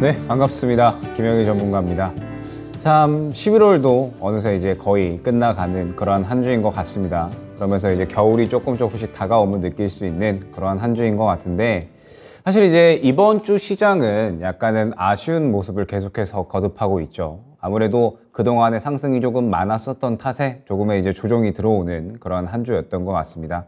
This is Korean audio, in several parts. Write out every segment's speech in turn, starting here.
네, 반갑습니다. 김영희 전문가입니다. 참 11월도 어느새 이제 거의 끝나가는 그런 한 주인 것 같습니다. 그러면서 이제 겨울이 조금씩 다가오면 느낄 수 있는 그런 한 주인 것 같은데, 사실 이제 이번 주 시장은 약간은 아쉬운 모습을 계속해서 거듭하고 있죠. 아무래도 그동안의 상승이 조금 많았었던 탓에 조금의 이제 조정이 들어오는 그런 한 주였던 것 같습니다.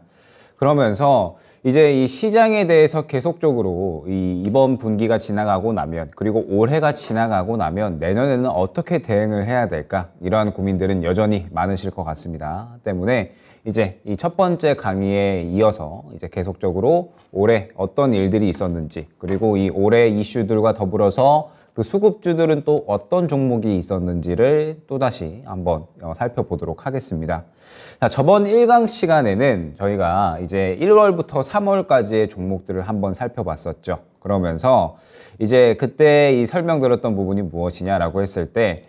그러면서 이제 이 시장에 대해서 계속적으로 이번 분기가 지나가고 나면, 그리고 올해가 지나가고 나면 내년에는 어떻게 대응을 해야 될까, 이러한 고민들은 여전히 많으실 것 같습니다. 때문에 이제 이 첫 번째 강의에 이어서 이제 계속적으로 올해 어떤 일들이 있었는지, 그리고 이 올해 이슈들과 더불어서 그 수급주들은 또 어떤 종목이 있었는지를 또다시 한번 살펴보도록 하겠습니다. 자, 저번 1강 시간에는 저희가 이제 1월부터 3월까지의 종목들을 한번 살펴봤었죠. 그러면서 이제 그때 이 설명드렸던 부분이 무엇이냐라고 했을 때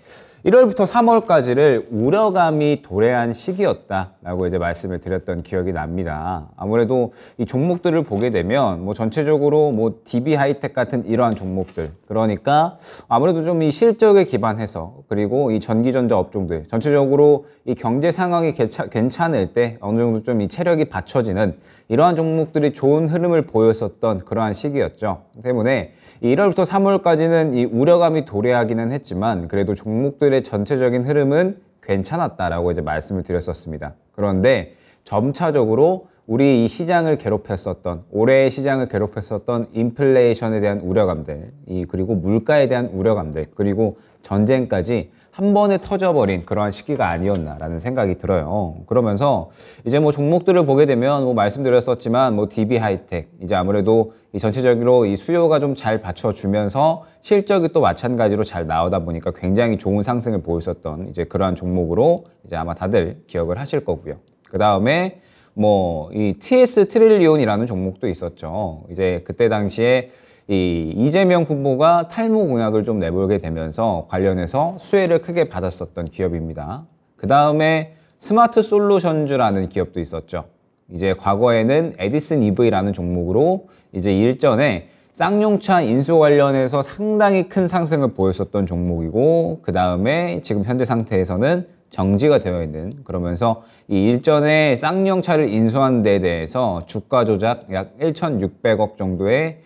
1월부터 3월까지를 우려감이 도래한 시기였다라고 이제 말씀을 드렸던 기억이 납니다. 아무래도 이 종목들을 보게 되면 뭐 전체적으로 뭐 DB 하이텍 같은 이러한 종목들, 그러니까 아무래도 좀 이 실적에 기반해서, 그리고 이 전기전자 업종들 전체적으로 이 경제 상황이 괜찮을 때 어느 정도 좀 이 체력이 받쳐지는 이러한 종목들이 좋은 흐름을 보였었던 그러한 시기였죠. 때문에 1월부터 3월까지는 이 우려감이 도래하기는 했지만 그래도 종목들의 전체적인 흐름은 괜찮았다라고 이제 말씀을 드렸었습니다. 그런데 점차적으로 우리 이 시장을 괴롭혔었던, 올해의 시장을 괴롭혔었던 인플레이션에 대한 우려감들, 그리고 물가에 대한 우려감들, 그리고 전쟁까지 한 번에 터져버린 그러한 시기가 아니었나라는 생각이 들어요. 그러면서 이제 뭐 종목들을 보게 되면 뭐 말씀드렸었지만 뭐 DB 하이텍, 이제 아무래도 이 전체적으로 이 수요가 좀 잘 받쳐주면서 실적이 또 마찬가지로 잘 나오다 보니까 굉장히 좋은 상승을 보였었던 이제 그러한 종목으로 이제 아마 다들 기억을 하실 거고요. 그 다음에 뭐 이 TS 트릴리온이라는 종목도 있었죠. 이제 그때 당시에 이 이재명 후보가 탈모 공약을 좀 내보게 되면서 관련해서 수혜를 크게 받았었던 기업입니다. 그 다음에 스마트 솔루션즈라는 기업도 있었죠. 이제 과거에는 에디슨 EV라는 종목으로 이제 일전에 쌍용차 인수 관련해서 상당히 큰 상승을 보였었던 종목이고, 그 다음에 지금 현재 상태에서는 정지가 되어 있는, 그러면서 이 일전에 쌍용차를 인수한 데 대해서 주가 조작 약 1,600억 정도의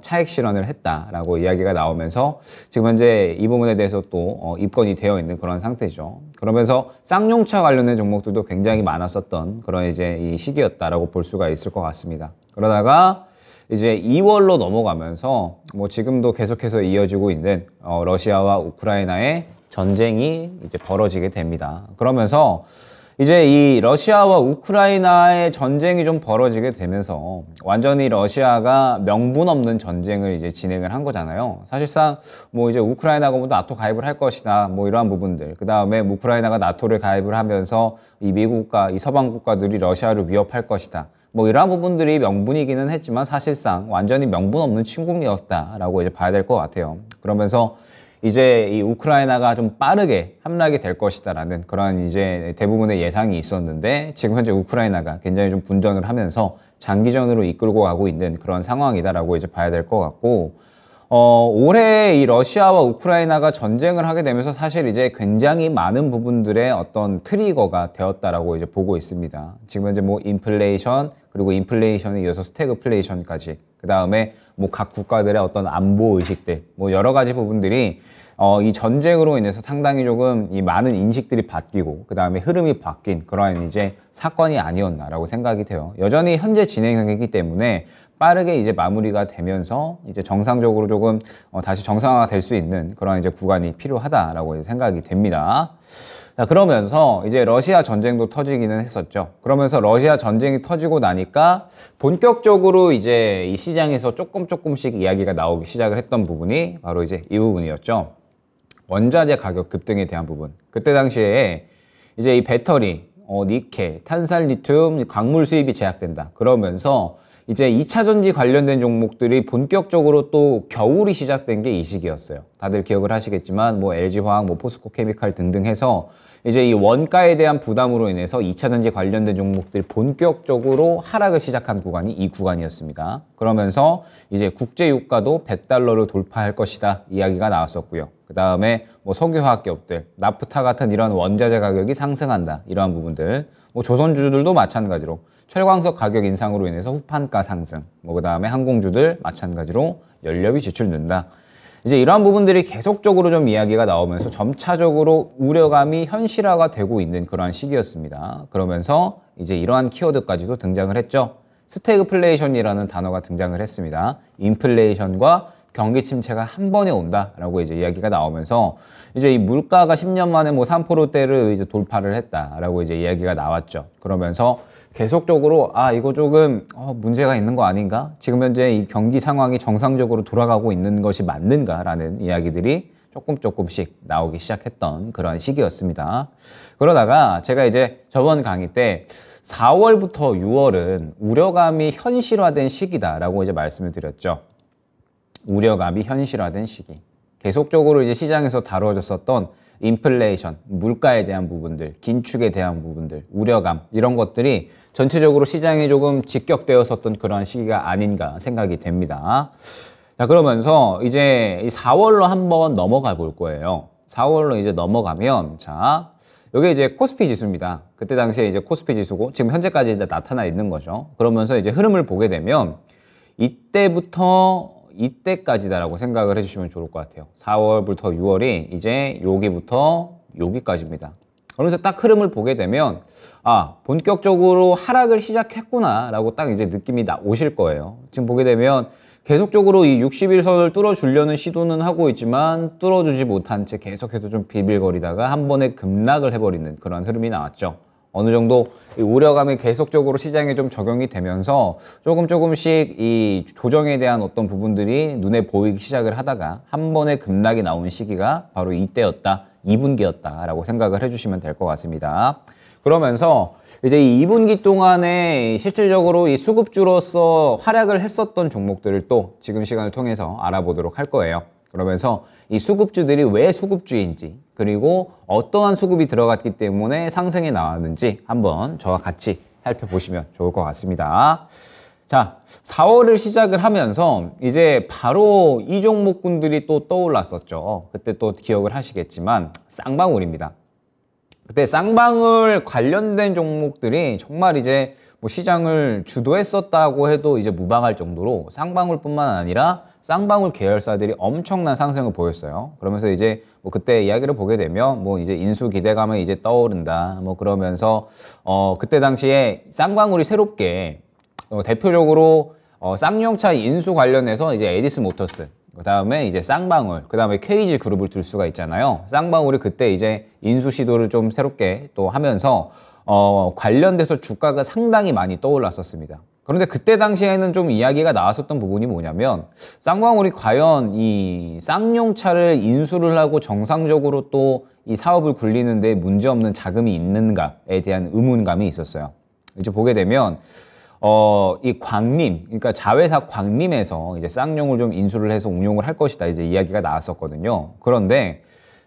차익 실현을 했다라고 이야기가 나오면서 지금 현재 이 부분에 대해서 또 입건이 되어 있는 그런 상태죠. 그러면서 쌍용차 관련된 종목들도 굉장히 많았었던 그런 이제 이 시기였다라고 볼 수가 있을 것 같습니다. 그러다가 이제 2월로 넘어가면서 뭐 지금도 계속해서 이어지고 있는 러시아와 우크라이나의 전쟁이 이제 벌어지게 됩니다. 그러면서 이제 이 러시아와 우크라이나의 전쟁이 좀 벌어지게 되면서 완전히 러시아가 명분 없는 전쟁을 이제 진행을 한 거잖아요. 사실상 뭐 이제 우크라이나가 뭐 나토 가입을 할 것이다, 뭐 이러한 부분들. 그 다음에 우크라이나가 나토를 가입을 하면서 이 미국과 이 서방 국가들이 러시아를 위협할 것이다, 뭐 이러한 부분들이 명분이기는 했지만 사실상 완전히 명분 없는 침공이었다라고 이제 봐야 될 것 같아요. 그러면서 이제 이 우크라이나가 좀 빠르게 함락이 될 것이다라는 그런 이제 대부분의 예상이 있었는데, 지금 현재 우크라이나가 굉장히 좀 분전을 하면서 장기전으로 이끌고 가고 있는 그런 상황이다라고 이제 봐야 될 것 같고, 올해 이 러시아와 우크라이나가 전쟁을 하게 되면서 사실 이제 굉장히 많은 부분들의 어떤 트리거가 되었다라고 이제 보고 있습니다. 지금 현재 뭐 인플레이션, 그리고 인플레이션에 이어서 스태그플레이션까지, 그 다음에 뭐 각 국가들의 어떤 안보 의식들, 뭐 여러 가지 부분들이 이 전쟁으로 인해서 상당히 조금 이 많은 인식들이 바뀌고, 그 다음에 흐름이 바뀐 그러한 이제 사건이 아니었나라고 생각이 돼요. 여전히 현재 진행형이기 때문에 빠르게 이제 마무리가 되면서 이제 정상적으로 조금 다시 정상화가 될 수 있는 그런 이제 구간이 필요하다라고 이제 생각이 됩니다. 자, 그러면서 이제 러시아 전쟁도 터지기는 했었죠. 그러면서 러시아 전쟁이 터지고 나니까 본격적으로 이제 이 시장에서 조금씩 이야기가 나오기 시작을 했던 부분이 바로 이제 이 부분이었죠. 원자재 가격 급등에 대한 부분. 그때 당시에 이제 이 배터리, 니켈, 탄산 리튬, 광물 수입이 제약된다. 그러면서 이제 2차 전지 관련된 종목들이 본격적으로 또 겨울이 시작된 게 이 시기였어요. 다들 기억을 하시겠지만 뭐 LG화학, 뭐 포스코케미칼 등등 해서 이제 이 원가에 대한 부담으로 인해서 2차전지 관련된 종목들이 본격적으로 하락을 시작한 구간이 이 구간이었습니다. 그러면서 이제 국제 유가도 100달러를 돌파할 것이다 이야기가 나왔었고요. 그 다음에 뭐 석유화학 기업들, 나프타 같은 이런 원자재 가격이 상승한다 이러한 부분들, 뭐 조선주들도 마찬가지로 철광석 가격 인상으로 인해서 후판가 상승, 뭐 그 다음에 항공주들 마찬가지로 연료비 지출 는다. 이제 이러한 부분들이 계속적으로 좀 이야기가 나오면서 점차적으로 우려감이 현실화가 되고 있는 그러한 시기였습니다. 그러면서 이제 이러한 키워드까지도 등장을 했죠. 스태그플레이션이라는 단어가 등장을 했습니다. 인플레이션과 경기 침체가 한 번에 온다라고 이제 이야기가 나오면서 이제 이 물가가 10년 만에 뭐 3%대를 이제 돌파를 했다라고 이제 이야기가 나왔죠. 그러면서 계속적으로 이거 조금 문제가 있는 거 아닌가? 지금 현재 이 경기 상황이 정상적으로 돌아가고 있는 것이 맞는가라는 이야기들이 조금씩 나오기 시작했던 그런 시기였습니다. 그러다가 제가 이제 저번 강의 때 4월부터 6월은 우려감이 현실화된 시기다라고 이제 말씀을 드렸죠. 우려감이 현실화된 시기. 계속적으로 이제 시장에서 다뤄졌었던 인플레이션, 물가에 대한 부분들, 긴축에 대한 부분들, 우려감 이런 것들이 전체적으로 시장에 조금 직격되었었던 그러한 시기가 아닌가 생각이 됩니다. 자, 그러면서 이제 이 4월로 한번 넘어가 볼 거예요. 4월로 이제 넘어가면 자, 여기 이제 코스피 지수입니다. 그때 당시에 이제 코스피 지수고 지금 현재까지 이제 나타나 있는 거죠. 그러면서 이제 흐름을 보게 되면 이때부터 이때까지다라고 생각을 해주시면 좋을 것 같아요. 4월부터 6월이 이제 여기부터 여기까지입니다. 그러면서 딱 흐름을 보게 되면 본격적으로 하락을 시작했구나 라고 딱 이제 느낌이 오실 거예요. 지금 보게 되면 계속적으로 이 60일선을 뚫어주려는 시도는 하고 있지만 뚫어주지 못한 채 계속해서 좀 비빌거리다가 한 번에 급락을 해버리는 그런 흐름이 나왔죠. 어느 정도 이 우려감이 계속적으로 시장에 좀 적용이 되면서 조금씩 이 조정에 대한 어떤 부분들이 눈에 보이기 시작을 하다가 한 번에 급락이 나온 시기가 바로 이때였다, 2분기였다라고 생각을 해주시면 될 것 같습니다. 그러면서 이제 이 2분기 동안에 실질적으로 이 수급주로서 활약을 했었던 종목들을 또 지금 시간을 통해서 알아보도록 할 거예요. 그러면서 이 수급주들이 왜 수급주인지 그리고 어떠한 수급이 들어갔기 때문에 상승이 나왔는지 한번 저와 같이 살펴보시면 좋을 것 같습니다. 자, 4월을 시작을 하면서 이제 바로 이 종목군들이 또 떠올랐었죠. 그때 또 기억을 하시겠지만 쌍방울입니다. 그때 쌍방울 관련된 종목들이 정말 이제 뭐 시장을 주도했었다고 해도 이제 무방할 정도로 쌍방울뿐만 아니라 쌍방울 계열사들이 엄청난 상승을 보였어요. 그러면서 이제 뭐 그때 이야기를 보게 되면 뭐 이제 인수 기대감은 이제 떠오른다. 뭐 그러면서 그때 당시에 쌍방울이 새롭게 대표적으로 쌍용차 인수 관련해서 이제 에디슨 모터스, 그 다음에 이제 쌍방울, 그 다음에 KG 그룹을 들 수가 있잖아요. 쌍방울이 그때 이제 인수 시도를 좀 새롭게 또 하면서 관련돼서 주가가 상당히 많이 떠올랐었습니다. 그런데 그때 당시에는 좀 이야기가 나왔었던 부분이 뭐냐면 쌍방울이 과연 이 쌍용차를 인수를 하고 정상적으로 또 이 사업을 굴리는데 문제없는 자금이 있는가에 대한 의문감이 있었어요. 이제 보게 되면 이 광림, 그러니까 자회사 광림에서 이제 쌍용을 좀 인수를 해서 운용을 할 것이다 이제 이야기가 나왔었거든요. 그런데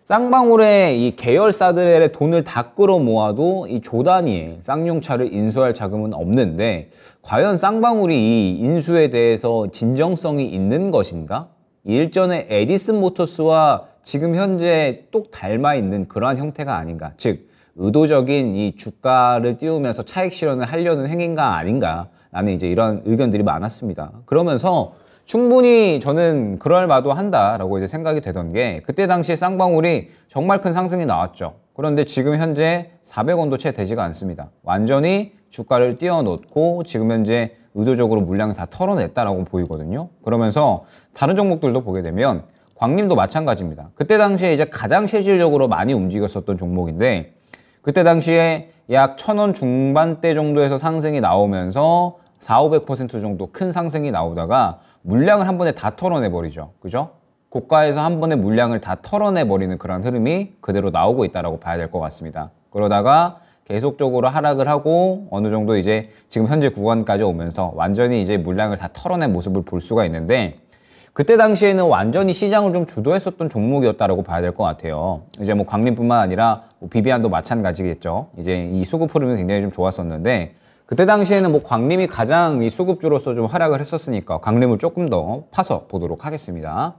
쌍방울의 이 계열사들의 돈을 다 끌어 모아도 이 조 단위의 쌍용차를 인수할 자금은 없는데 과연 쌍방울이 이 인수에 대해서 진정성이 있는 것인가? 일전에 에디슨 모터스와 지금 현재 똑 닮아 있는 그러한 형태가 아닌가? 즉 의도적인 이 주가를 띄우면서 차익 실현을 하려는 행위인가 아닌가? 라는 이제 이런 의견들이 많았습니다. 그러면서 충분히 저는 그럴 만도 한다라고 이제 생각이 되던 게 그때 당시에 쌍방울이 정말 큰 상승이 나왔죠. 그런데 지금 현재 400원도 채 되지가 않습니다. 완전히 주가를 띄워놓고 지금 현재 의도적으로 물량을 다 털어냈다라고 보이거든요. 그러면서 다른 종목들도 보게 되면 광림도 마찬가지입니다. 그때 당시에 이제 가장 실질적으로 많이 움직였었던 종목인데 그때 당시에 약 1,000원 중반대 정도에서 상승이 나오면서 400~500% 정도 큰 상승이 나오다가 물량을 한 번에 다 털어내버리죠. 그죠? 고가에서 한 번에 물량을 다 털어내버리는 그런 흐름이 그대로 나오고 있다고 봐야 될 것 같습니다. 그러다가 계속적으로 하락을 하고 어느 정도 이제 지금 현재 구간까지 오면서 완전히 이제 물량을 다 털어낸 모습을 볼 수가 있는데 그때 당시에는 완전히 시장을 좀 주도했었던 종목이었다라고 봐야 될 것 같아요. 이제 뭐 광림뿐만 아니라 뭐 비비안도 마찬가지겠죠. 이제 이 수급 흐름이 굉장히 좀 좋았었는데 그때 당시에는 뭐 광림이 가장 이 수급주로서 좀 활약을 했었으니까 광림을 조금 더 파서 보도록 하겠습니다.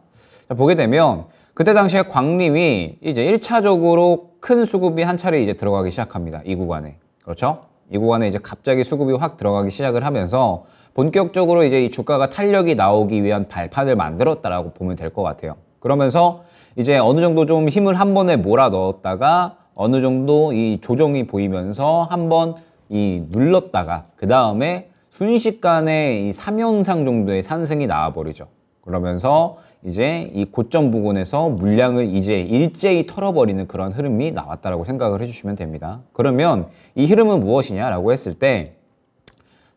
자, 보게 되면 그때 당시에 광림이 이제 1차적으로 큰 수급이 한 차례 이제 들어가기 시작합니다. 이 구간에. 그렇죠? 이 구간에 이제 갑자기 수급이 확 들어가기 시작을 하면서 본격적으로 이제 이 주가가 탄력이 나오기 위한 발판을 만들었다라고 보면 될 것 같아요. 그러면서 이제 어느 정도 좀 힘을 한 번에 몰아 넣었다가 어느 정도 이 조정이 보이면서 한번 이 눌렀다가 그 다음에 순식간에 이 3연상 정도의 상승이 나와버리죠. 그러면서 이제 이 고점 부근에서 물량을 이제 일제히 털어버리는 그런 흐름이 나왔다라고 생각을 해주시면 됩니다. 그러면 이 흐름은 무엇이냐라고 했을 때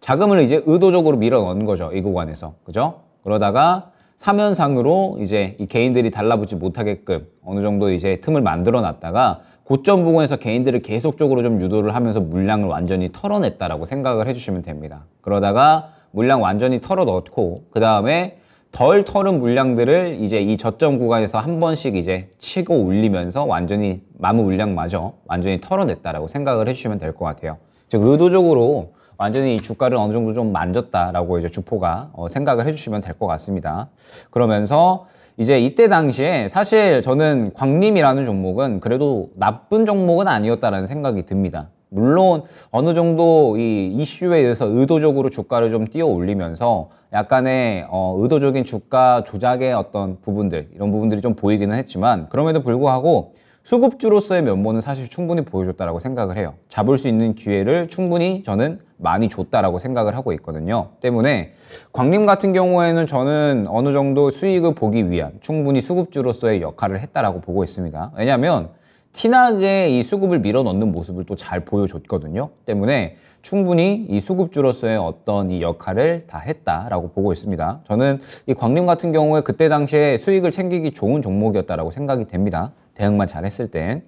자금을 이제 의도적으로 밀어 넣는 거죠. 이 구간에서. 그죠? 그러다가 3연상으로 이제 이 개인들이 달라붙지 못하게끔 어느 정도 이제 틈을 만들어 놨다가 고점 부근에서 개인들을 계속적으로 좀 유도를 하면서 물량을 완전히 털어냈다라고 생각을 해주시면 됩니다. 그러다가 물량 완전히 털어 넣고 그 다음에 덜 털은 물량들을 이제 이 저점 구간에서 한 번씩 이제 치고 올리면서 완전히 마무 물량마저 완전히 털어냈다라고 생각을 해주시면 될 것 같아요. 즉 의도적으로 완전히 이 주가를 어느 정도 좀 만졌다라고 이제 주포가 생각을 해주시면 될 것 같습니다. 그러면서 이제 이때 당시에 사실 저는 광림이라는 종목은 그래도 나쁜 종목은 아니었다라는 생각이 듭니다. 물론 어느 정도 이 이슈에 의해서 의도적으로 주가를 좀 띄워 올리면서 약간의 의도적인 주가 조작의 어떤 부분들 이런 부분들이 좀 보이기는 했지만 그럼에도 불구하고 수급주로서의 면모는 사실 충분히 보여줬다라고 생각을 해요. 잡을 수 있는 기회를 충분히 저는 많이 줬다라고 생각을 하고 있거든요. 때문에 광림 같은 경우에는 저는 어느 정도 수익을 보기 위한 충분히 수급주로서의 역할을 했다라고 보고 있습니다. 왜냐하면 티나게 이 수급을 밀어넣는 모습을 또 잘 보여줬거든요. 때문에 충분히 이 수급주로서의 어떤 이 역할을 다 했다라고 보고 있습니다. 저는 이 광림 같은 경우에 그때 당시에 수익을 챙기기 좋은 종목이었다라고 생각이 됩니다. 대응만 잘했을 때.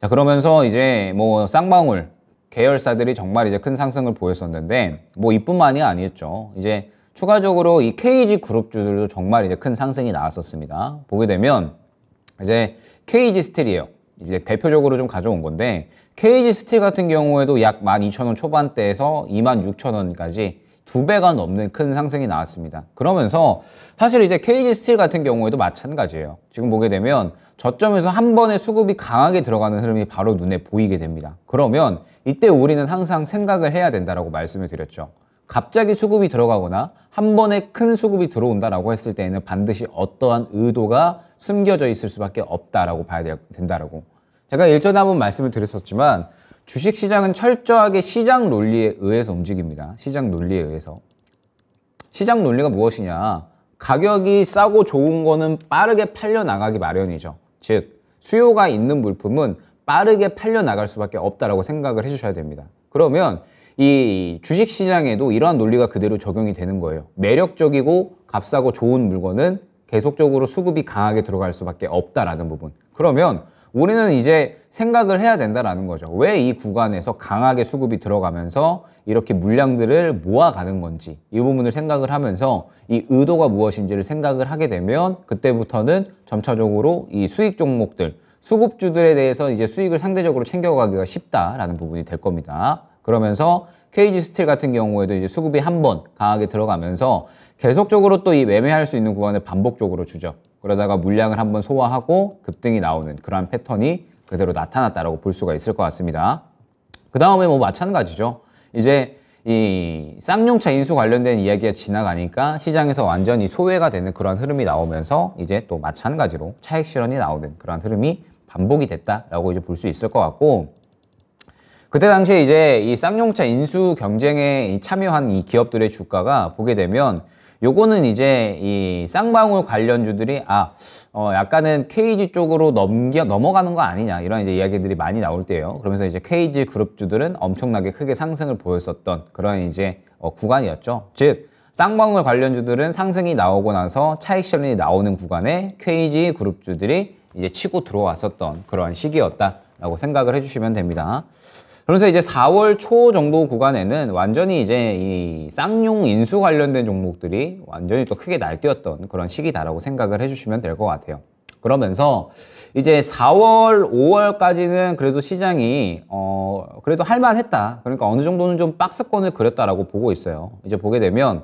자, 그러면서 이제 뭐 쌍방울 계열사들이 정말 이제 큰 상승을 보였었는데 뭐 이뿐만이 아니었죠. 이제 추가적으로 이 KG 그룹주들도 정말 이제 큰 상승이 나왔었습니다. 보게 되면 이제 KG 스틸이에요. 이제 대표적으로 좀 가져온 건데 KG 스틸 같은 경우에도 약 12,000원 초반대에서 26,000원까지 2배가 넘는 큰 상승이 나왔습니다. 그러면서 사실 이제 KG 스틸 같은 경우에도 마찬가지예요. 지금 보게 되면 저점에서 한 번에 수급이 강하게 들어가는 흐름이 바로 눈에 보이게 됩니다. 그러면 이때 우리는 항상 생각을 해야 된다라고 말씀을 드렸죠. 갑자기 수급이 들어가거나 한 번에 큰 수급이 들어온다라고 했을 때에는 반드시 어떠한 의도가 숨겨져 있을 수밖에 없다라고 봐야 된다라고. 제가 일전에 한번 말씀을 드렸었지만 주식시장은 철저하게 시장 논리에 의해서 움직입니다. 시장 논리에 의해서. 시장 논리가 무엇이냐? 가격이 싸고 좋은 거는 빠르게 팔려나가기 마련이죠. 즉 수요가 있는 물품은 빠르게 팔려나갈 수밖에 없다라고 생각을 해주셔야 됩니다. 그러면 이 주식시장에도 이러한 논리가 그대로 적용이 되는 거예요. 매력적이고 값싸고 좋은 물건은 계속적으로 수급이 강하게 들어갈 수밖에 없다라는 부분. 그러면 우리는 이제 생각을 해야 된다라는 거죠. 왜 이 구간에서 강하게 수급이 들어가면서 이렇게 물량들을 모아가는 건지 이 부분을 생각을 하면서 이 의도가 무엇인지를 생각을 하게 되면 그때부터는 점차적으로 이 수익 종목들, 수급주들에 대해서 이제 수익을 상대적으로 챙겨가기가 쉽다라는 부분이 될 겁니다. 그러면서 KG 스틸 같은 경우에도 이제 수급이 한 번 강하게 들어가면서 계속적으로 또 이 매매할 수 있는 구간을 반복적으로 주죠. 그러다가 물량을 한번 소화하고 급등이 나오는 그러한 패턴이 그대로 나타났다라고 볼 수가 있을 것 같습니다. 그 다음에 뭐 마찬가지죠. 이제 이 쌍용차 인수 관련된 이야기가 지나가니까 시장에서 완전히 소외가 되는 그런 흐름이 나오면서 이제 또 마찬가지로 차익 실현이 나오는 그런 흐름이 반복이 됐다라고 이제 볼 수 있을 것 같고, 그때 당시에 이제 이 쌍용차 인수 경쟁에 참여한 이 기업들의 주가가 보게 되면 요거는 이제 이 쌍방울 관련주들이 약간은 KG 쪽으로 넘어가는 거 아니냐 이런 이제 이야기들이 많이 나올 때예요. 그러면서 이제 KG 그룹주들은 엄청나게 크게 상승을 보였었던 그런 이제 구간이었죠. 즉 쌍방울 관련주들은 상승이 나오고 나서 차익 실현이 나오는 구간에 KG 그룹주들이 이제 치고 들어왔었던 그런 시기였다라고 생각을 해주시면 됩니다. 그래서 이제 4월 초 정도 구간에는 완전히 이제 이 쌍용 인수 관련된 종목들이 완전히 또 크게 날뛰었던 그런 시기다라고 생각을 해주시면 될 것 같아요. 그러면서 이제 4월, 5월까지는 그래도 시장이 그래도 할만했다. 그러니까 어느 정도는 좀 박스권을 그렸다라고 보고 있어요. 이제 보게 되면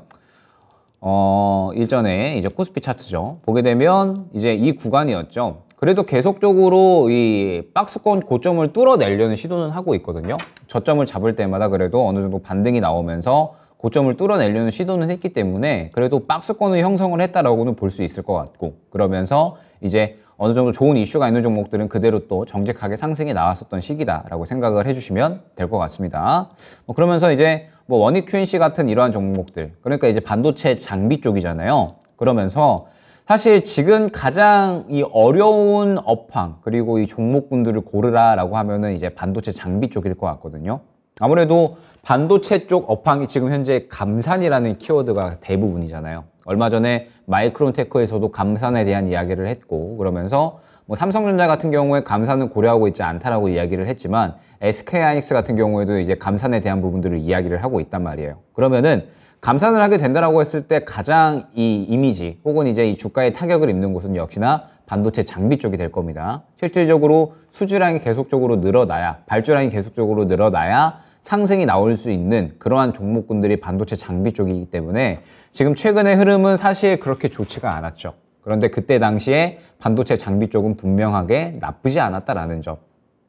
일전에 이제 코스피 차트죠. 보게 되면 이제 이 구간이었죠. 그래도 계속적으로 이 박스권 고점을 뚫어내려는 시도는 하고 있거든요. 저점을 잡을 때마다 그래도 어느 정도 반등이 나오면서 고점을 뚫어내려는 시도는 했기 때문에 그래도 박스권을 형성을 했다라고는 볼 수 있을 것 같고, 그러면서 이제 어느 정도 좋은 이슈가 있는 종목들은 그대로 또 정직하게 상승이 나왔었던 시기다라고 생각을 해주시면 될 것 같습니다. 그러면서 이제 뭐 원익 QNC 같은 이러한 종목들, 그러니까 이제 반도체 장비 쪽이잖아요. 그러면서 사실 지금 가장 이 어려운 업황 그리고 이 종목군들을 고르라라고 하면은 이제 반도체 장비 쪽일 것 같거든요. 아무래도 반도체 쪽 업황이 지금 현재 감산이라는 키워드가 대부분이잖아요. 얼마 전에 마이크론테크에서도 감산에 대한 이야기를 했고, 그러면서 뭐 삼성전자 같은 경우에 감산은 고려하고 있지 않다라고 이야기를 했지만 SK하이닉스 같은 경우에도 이제 감산에 대한 부분들을 이야기를 하고 있단 말이에요. 그러면은 감산을 하게 된다라고 했을 때 가장 이 이미지 혹은 이제 이 주가에 타격을 입는 곳은 역시나 반도체 장비 쪽이 될 겁니다. 실질적으로 수주량이 계속적으로 늘어나야, 발주량이 계속적으로 늘어나야 상승이 나올 수 있는 그러한 종목군들이 반도체 장비 쪽이기 때문에 지금 최근의 흐름은 사실 그렇게 좋지가 않았죠. 그런데 그때 당시에 반도체 장비 쪽은 분명하게 나쁘지 않았다라는 점.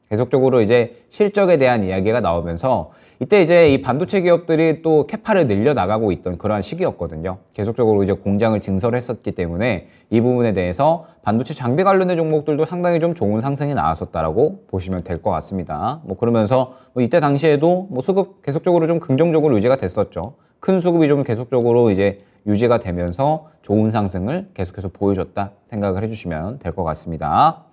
계속적으로 이제 실적에 대한 이야기가 나오면서 이때 이제 이 반도체 기업들이 또 캐파를 늘려 나가고 있던 그러한 시기였거든요. 계속적으로 이제 공장을 증설했었기 때문에 이 부분에 대해서 반도체 장비 관련된 종목들도 상당히 좀 좋은 상승이 나왔었다라고 보시면 될 것 같습니다. 뭐 그러면서 뭐 이때 당시에도 뭐 수급 계속적으로 좀 긍정적으로 유지가 됐었죠. 큰 수급이 좀 계속적으로 이제 유지가 되면서 좋은 상승을 계속해서 보여줬다 생각을 해주시면 될 것 같습니다.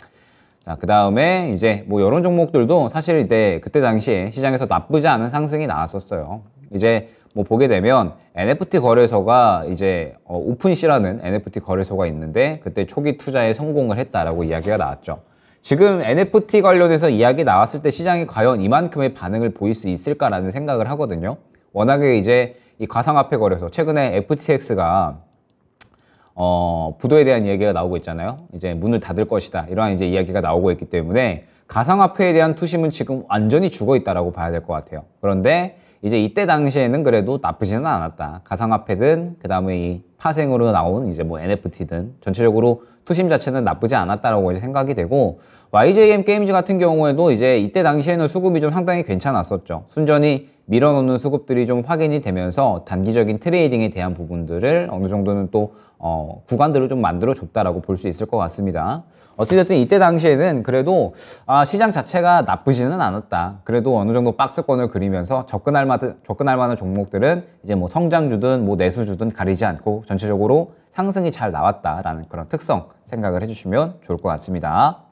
자, 그 다음에 이제 뭐 이런 종목들도 사실 이때 그때 당시에 시장에서 나쁘지 않은 상승이 나왔었어요. 이제 뭐 보게 되면 NFT 거래소가 이제 오픈시라는 NFT 거래소가 있는데 그때 초기 투자에 성공을 했다라고 이야기가 나왔죠. 지금 NFT 관련해서 이야기 나왔을 때 시장이 과연 이만큼의 반응을 보일 수 있을까라는 생각을 하거든요. 워낙에 이제 이 가상화폐 거래소, 최근에 FTX가 부도에 대한 이야기가 나오고 있잖아요. 이제 문을 닫을 것이다. 이러한 이제 이야기가 나오고 있기 때문에 가상화폐에 대한 투심은 지금 완전히 죽어 있다라고 봐야 될 것 같아요. 그런데 이제 이때 당시에는 그래도 나쁘지는 않았다. 가상화폐든 그 다음에 이 파생으로 나온 이제 뭐 NFT든 전체적으로 투심 자체는 나쁘지 않았다라고 이제 생각이 되고, YJM 게임즈 같은 경우에도 이제 이때 당시에는 수급이 좀 상당히 괜찮았었죠. 순전히 밀어놓는 수급들이 좀 확인이 되면서 단기적인 트레이딩에 대한 부분들을 어느 정도는 또 구간들을 좀 만들어 줬다라고 볼 수 있을 것 같습니다. 어찌됐든 이때 당시에는 그래도 시장 자체가 나쁘지는 않았다. 그래도 어느 정도 박스권을 그리면서 접근할 만한 종목들은 이제 뭐 성장주든 뭐 내수주든 가리지 않고 전체적으로 상승이 잘 나왔다라는 그런 특성 생각을 해주시면 좋을 것 같습니다.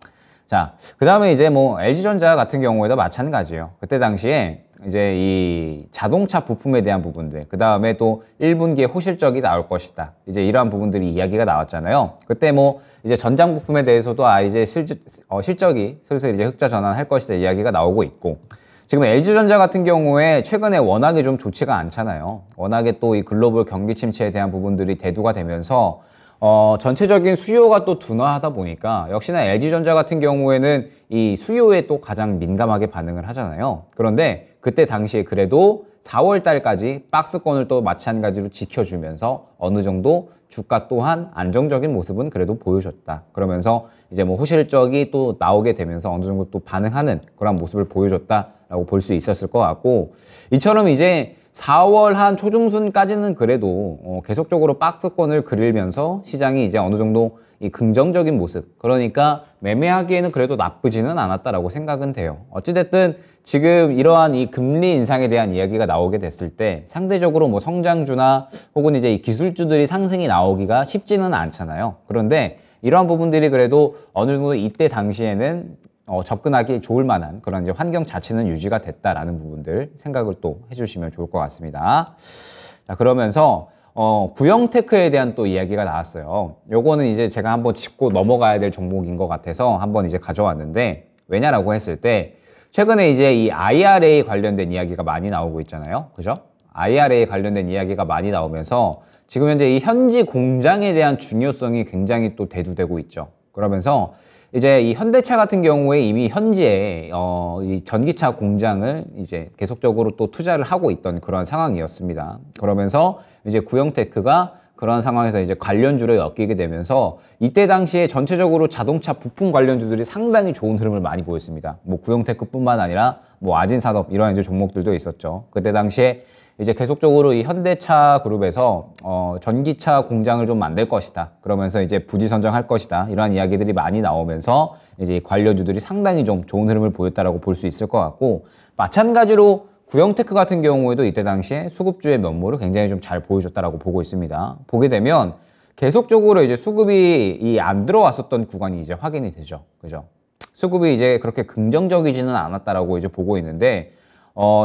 자, 그 다음에 이제 뭐 LG전자 같은 경우에도 마찬가지예요. 그때 당시에 이제 이 자동차 부품에 대한 부분들, 그 다음에 또 1분기에 호실적이 나올 것이다. 이제 이러한 부분들이 이야기가 나왔잖아요. 그때 뭐 이제 전장 부품에 대해서도 이제 실적이 슬슬 이제 흑자 전환할 것이다 이야기가 나오고 있고, 지금 LG전자 같은 경우에 최근에 워낙에 좀 좋지가 않잖아요. 워낙에 또 이 글로벌 경기 침체에 대한 부분들이 대두가 되면서 전체적인 수요가 또 둔화하다 보니까 역시나 LG전자 같은 경우에는 이 수요에 또 가장 민감하게 반응을 하잖아요. 그런데 그때 당시에 그래도 4월 달까지 박스권을 또 마찬가지로 지켜주면서 어느 정도 주가 또한 안정적인 모습은 그래도 보여줬다. 그러면서 이제 뭐 호실적이 또 나오게 되면서 어느 정도 또 반응하는 그런 모습을 보여줬다라고 볼 수 있었을 것 같고, 이처럼 이제 4월 한 초중순까지는 그래도 계속적으로 박스권을 그리면서 시장이 이제 어느 정도 이 긍정적인 모습, 그러니까 매매하기에는 그래도 나쁘지는 않았다라고 생각은 돼요. 어찌됐든 지금 이러한 이 금리 인상에 대한 이야기가 나오게 됐을 때 상대적으로 뭐 성장주나 혹은 이제 이 기술주들이 상승이 나오기가 쉽지는 않잖아요. 그런데 이러한 부분들이 그래도 어느 정도 이때 당시에는 접근하기 좋을 만한 그런 이제 환경 자체는 유지가 됐다라는 부분들 생각을 또 해주시면 좋을 것 같습니다. 자, 그러면서 구형테크에 대한 또 이야기가 나왔어요. 요거는 이제 제가 한번 짚고 넘어가야 될 종목인 것 같아서 한번 이제 가져왔는데, 왜냐라고 했을 때 최근에 이제 이 IRA 관련된 이야기가 많이 나오고 있잖아요. 그죠? IRA 관련된 이야기가 많이 나오면서 지금 현재 이 현지 공장에 대한 중요성이 굉장히 또 대두되고 있죠. 그러면서 이제 이 현대차 같은 경우에 이미 현지에 이 전기차 공장을 이제 계속적으로 또 투자를 하고 있던 그런 상황이었습니다. 그러면서 이제 구형테크가 그런 상황에서 이제 관련주를 엮이게 되면서 이때 당시에 전체적으로 자동차 부품 관련주들이 상당히 좋은 흐름을 많이 보였습니다. 뭐 구형테크뿐만 아니라 뭐 아진산업 이런 이제 종목들도 있었죠. 그때 당시에 이제 계속적으로 이 현대차 그룹에서 전기차 공장을 좀 만들 것이다. 그러면서 이제 부지 선정할 것이다. 이러한 이야기들이 많이 나오면서 이제 관련주들이 상당히 좀 좋은 흐름을 보였다라고 볼 수 있을 것 같고, 마찬가지로 구형테크 같은 경우에도 이때 당시에 수급주의 면모를 굉장히 좀 잘 보여줬다라고 보고 있습니다. 보게 되면 계속적으로 이제 수급이 안 들어왔었던 구간이 이제 확인이 되죠. 그죠? 수급이 이제 그렇게 긍정적이지는 않았다라고 이제 보고 있는데,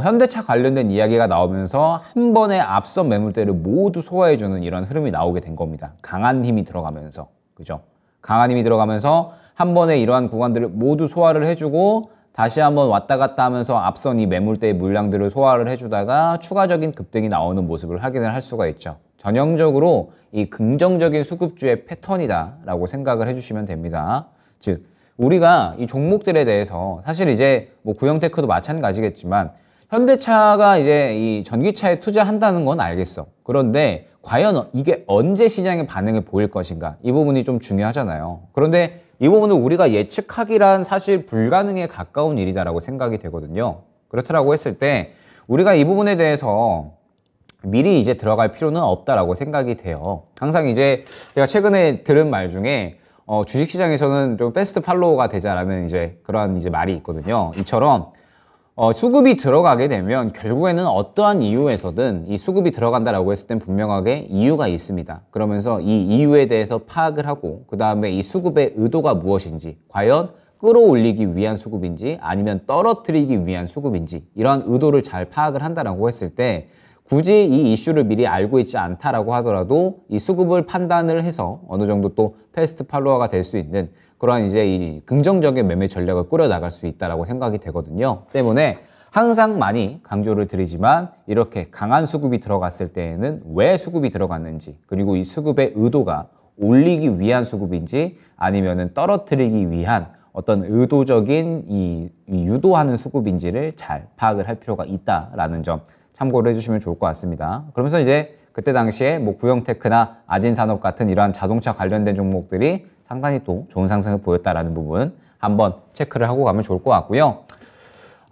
현대차 관련된 이야기가 나오면서 한 번에 앞선 매물대를 모두 소화해주는 이런 흐름이 나오게 된 겁니다. 강한 힘이 들어가면서. 그죠? 강한 힘이 들어가면서 한 번에 이러한 구간들을 모두 소화를 해주고 다시 한번 왔다 갔다 하면서 앞선 이 매물대의 물량들을 소화를 해주다가 추가적인 급등이 나오는 모습을 확인을 할 수가 있죠. 전형적으로 이 긍정적인 수급주의 패턴이다라고 생각을 해주시면 됩니다. 즉, 우리가 이 종목들에 대해서 사실 이제 뭐 구형테크도 마찬가지겠지만 현대차가 이제 이 전기차에 투자한다는 건 알겠어. 그런데 과연 이게 언제 시장의 반응을 보일 것인가? 이 부분이 좀 중요하잖아요. 그런데 이 부분을 우리가 예측하기란 사실 불가능에 가까운 일이다라고 생각이 되거든요. 그렇다라고 했을 때 우리가 이 부분에 대해서 미리 이제 들어갈 필요는 없다라고 생각이 돼요. 항상 이제 제가 최근에 들은 말 중에 주식시장에서는 좀 패스트 팔로워가 되자라는 이제 그런 이제 말이 있거든요. 이처럼 수급이 들어가게 되면 결국에는 어떠한 이유에서든 이 수급이 들어간다라고 했을 땐 분명하게 이유가 있습니다. 그러면서 이 이유에 대해서 파악을 하고 그 다음에 이 수급의 의도가 무엇인지, 과연 끌어올리기 위한 수급인지 아니면 떨어뜨리기 위한 수급인지, 이러한 의도를 잘 파악을 한다라고 했을 때 굳이 이 이슈를 미리 알고 있지 않다라고 하더라도 이 수급을 판단을 해서 어느 정도 또 패스트 팔로워가 될 수 있는 그러한 이제 이 긍정적인 매매 전략을 꾸려나갈 수 있다라고 생각이 되거든요. 때문에 항상 많이 강조를 드리지만 이렇게 강한 수급이 들어갔을 때에는 왜 수급이 들어갔는지, 그리고 이 수급의 의도가 올리기 위한 수급인지 아니면은 떨어뜨리기 위한 어떤 의도적인 이 유도하는 수급인지를 잘 파악을 할 필요가 있다라는 점 참고를 해주시면 좋을 것 같습니다. 그러면서 이제 그때 당시에 뭐 구형테크나 아진산업 같은 이러한 자동차 관련된 종목들이 상당히 또 좋은 상승을 보였다라는 부분 한번 체크를 하고 가면 좋을 것 같고요.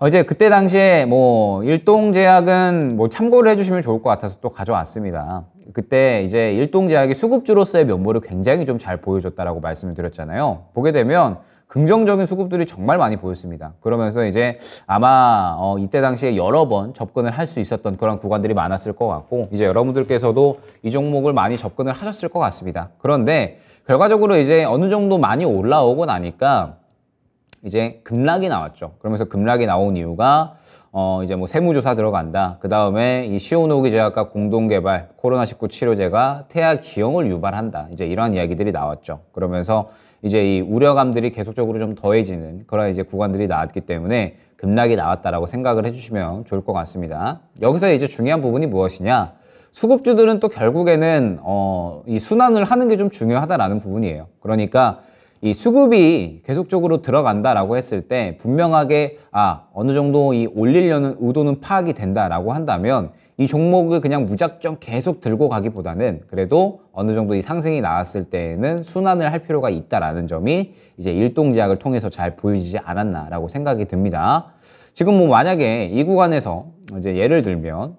이제 그때 당시에 뭐 일동제약은 뭐 참고를 해주시면 좋을 것 같아서 또 가져왔습니다. 그때 이제 일동제약이 수급주로서의 면모를 굉장히 좀 잘 보여줬다라고 말씀을 드렸잖아요. 보게 되면 긍정적인 수급들이 정말 많이 보였습니다. 그러면서 이제 아마 이때 당시에 여러 번 접근을 할 수 있었던 그런 구간들이 많았을 것 같고, 이제 여러분들께서도 이 종목을 많이 접근을 하셨을 것 같습니다. 그런데 결과적으로 이제 어느 정도 많이 올라오고 나니까 이제 급락이 나왔죠. 그러면서 급락이 나온 이유가 이제 뭐 세무조사 들어간다. 그 다음에 이 시오노기 제약과 공동개발 코로나19 치료제가 태아 기형을 유발한다. 이제 이러한 이야기들이 나왔죠. 그러면서 이제 이 우려감들이 계속적으로 좀 더해지는 그런 이제 구간들이 나왔기 때문에 급락이 나왔다라고 생각을 해주시면 좋을 것 같습니다. 여기서 이제 중요한 부분이 무엇이냐? 수급주들은 또 결국에는 이 순환을 하는 게 좀 중요하다라는 부분이에요. 그러니까 이 수급이 계속적으로 들어간다라고 했을 때 분명하게 어느 정도 이 올리려는 의도는 파악이 된다라고 한다면 이 종목을 그냥 무작정 계속 들고 가기보다는 그래도 어느 정도 이 상승이 나왔을 때에는 순환을 할 필요가 있다라는 점이 이제 일동제약을 통해서 잘 보여지지 않았나라고 생각이 듭니다. 지금 뭐 만약에 이 구간에서 이제 예를 들면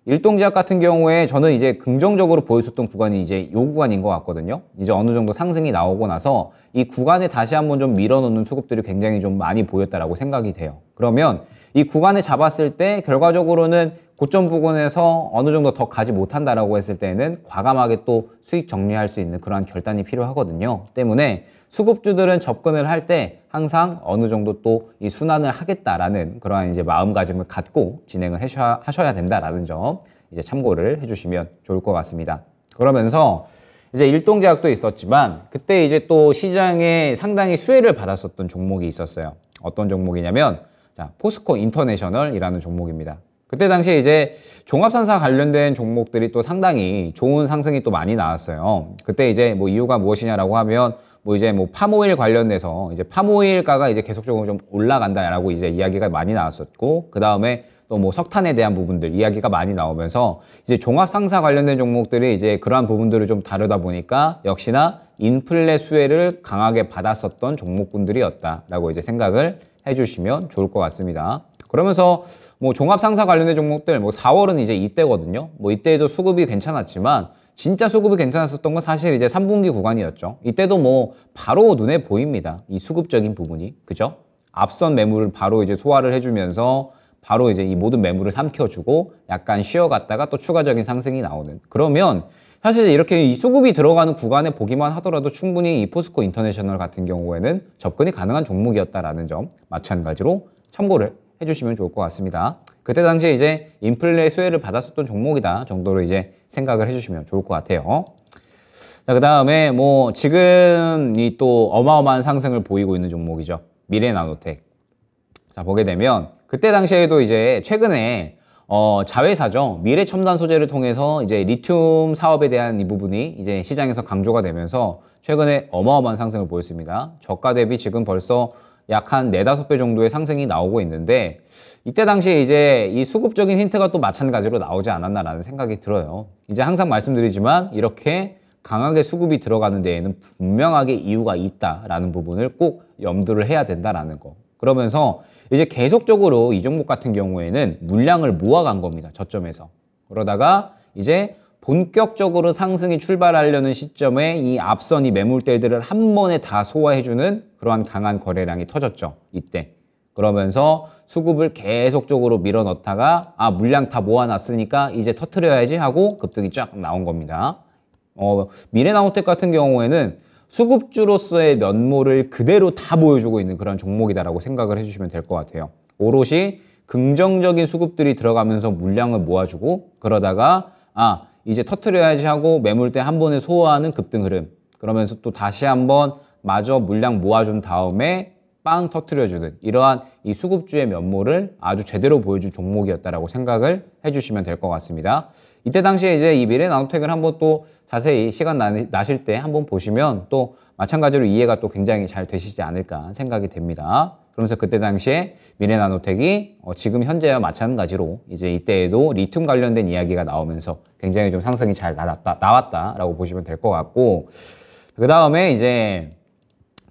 일동제약 같은 경우에 저는 이제 긍정적으로 보였었던 구간이 이제 이 구간인 것 같거든요. 이제 어느 정도 상승이 나오고 나서 이 구간에 다시 한번 좀 밀어넣는 수급들이 굉장히 좀 많이 보였다라고 생각이 돼요. 그러면 이 구간에 잡았을 때 결과적으로는 고점 부근에서 어느 정도 더 가지 못한다라고 했을 때는 과감하게 또 수익 정리할 수 있는 그러한 결단이 필요하거든요. 때문에 수급주들은 접근을 할 때 항상 어느 정도 또 이 순환을 하겠다라는 그러한 이제 마음가짐을 갖고 진행을 하셔야 된다라는 점 이제 참고를 해주시면 좋을 것 같습니다. 그러면서 이제 일동제약도 있었지만 그때 이제 또 시장에 상당히 수혜를 받았었던 종목이 있었어요. 어떤 종목이냐면 자, 포스코 인터내셔널이라는 종목입니다. 그때 당시에 이제 종합산사 관련된 종목들이 또 상당히 좋은 상승이 또 많이 나왔어요. 그때 이제 뭐 이유가 무엇이냐라고 하면 뭐 이제 뭐 팜오일 관련돼서 이제 팜오일가가 이제 계속적으로 좀 올라간다라고 이제 이야기가 많이 나왔었고, 그 다음에 또 뭐 석탄에 대한 부분들 이야기가 많이 나오면서 이제 종합상사 관련된 종목들이 이제 그러한 부분들을 좀 다루다 보니까 역시나 인플레 수혜를 강하게 받았었던 종목군들이었다라고 이제 생각을 해주시면 좋을 것 같습니다. 그러면서 뭐 종합상사 관련된 종목들 뭐 4월은 이제 이때거든요. 뭐 이때에도 수급이 괜찮았지만 진짜 수급이 괜찮았었던 건 사실 이제 3분기 구간이었죠. 이때도 뭐 바로 눈에 보입니다. 이 수급적인 부분이. 그죠? 앞선 매물을 바로 이제 소화를 해주면서 바로 이제 이 모든 매물을 삼켜주고 약간 쉬어갔다가 또 추가적인 상승이 나오는. 그러면 사실 이렇게 이 수급이 들어가는 구간에 보기만 하더라도 충분히 이 포스코 인터내셔널 같은 경우에는 접근이 가능한 종목이었다라는 점 마찬가지로 참고를 해주시면 좋을 것 같습니다. 그때 당시에 이제 인플레 수혜를 받았었던 종목이다 정도로 이제 생각을 해주시면 좋을 것 같아요. 자, 그 다음에 뭐 지금 이 또 어마어마한 상승을 보이고 있는 종목이죠. 미래나노텍. 자, 보게 되면 그때 당시에도 이제 최근에 자회사죠. 미래첨단 소재를 통해서 이제 리튬 사업에 대한 이 부분이 이제 시장에서 강조가 되면서 최근에 어마어마한 상승을 보였습니다. 저가 대비 지금 벌써 약 한 4, 5배 정도의 상승이 나오고 있는데 이때 당시에 이제 이 수급적인 힌트가 또 마찬가지로 나오지 않았나라는 생각이 들어요. 이제 항상 말씀드리지만 이렇게 강하게 수급이 들어가는 데에는 분명하게 이유가 있다라는 부분을 꼭 염두를 해야 된다라는 거. 그러면서 이제 계속적으로 이 종목 같은 경우에는 물량을 모아간 겁니다. 저점에서. 그러다가 이제 본격적으로 상승이 출발하려는 시점에 이 앞선 이 매물대들을 한 번에 다 소화해주는 그러한 강한 거래량이 터졌죠. 이때. 그러면서 수급을 계속적으로 밀어넣다가 물량 다 모아놨으니까 이제 터트려야지 하고 급등이 쫙 나온 겁니다. 미래나노텍 같은 경우에는 수급주로서의 면모를 그대로 다 보여주고 있는 그런 종목이다라고 생각을 해주시면 될 것 같아요. 오롯이 긍정적인 수급들이 들어가면서 물량을 모아주고 그러다가 이제 터트려야지 하고 매물대 한 번에 소화하는 급등 흐름. 그러면서 또 다시 한번 마저 물량 모아준 다음에 빵 터트려주는 이러한 이 수급주의 면모를 아주 제대로 보여준 종목이었다라고 생각을 해주시면 될 것 같습니다. 이때 당시에 이제 이 미래나노텍을 한번 또 자세히 시간 나실 때 한번 보시면 또 마찬가지로 이해가 또 굉장히 잘 되시지 않을까 생각이 됩니다. 그러면서 그때 당시에 미래나노텍이 지금 현재와 마찬가지로 이제 이때에도 리튬 관련된 이야기가 나오면서 굉장히 좀 상승이 잘 나왔다라고 보시면 될 것 같고, 그 다음에 이제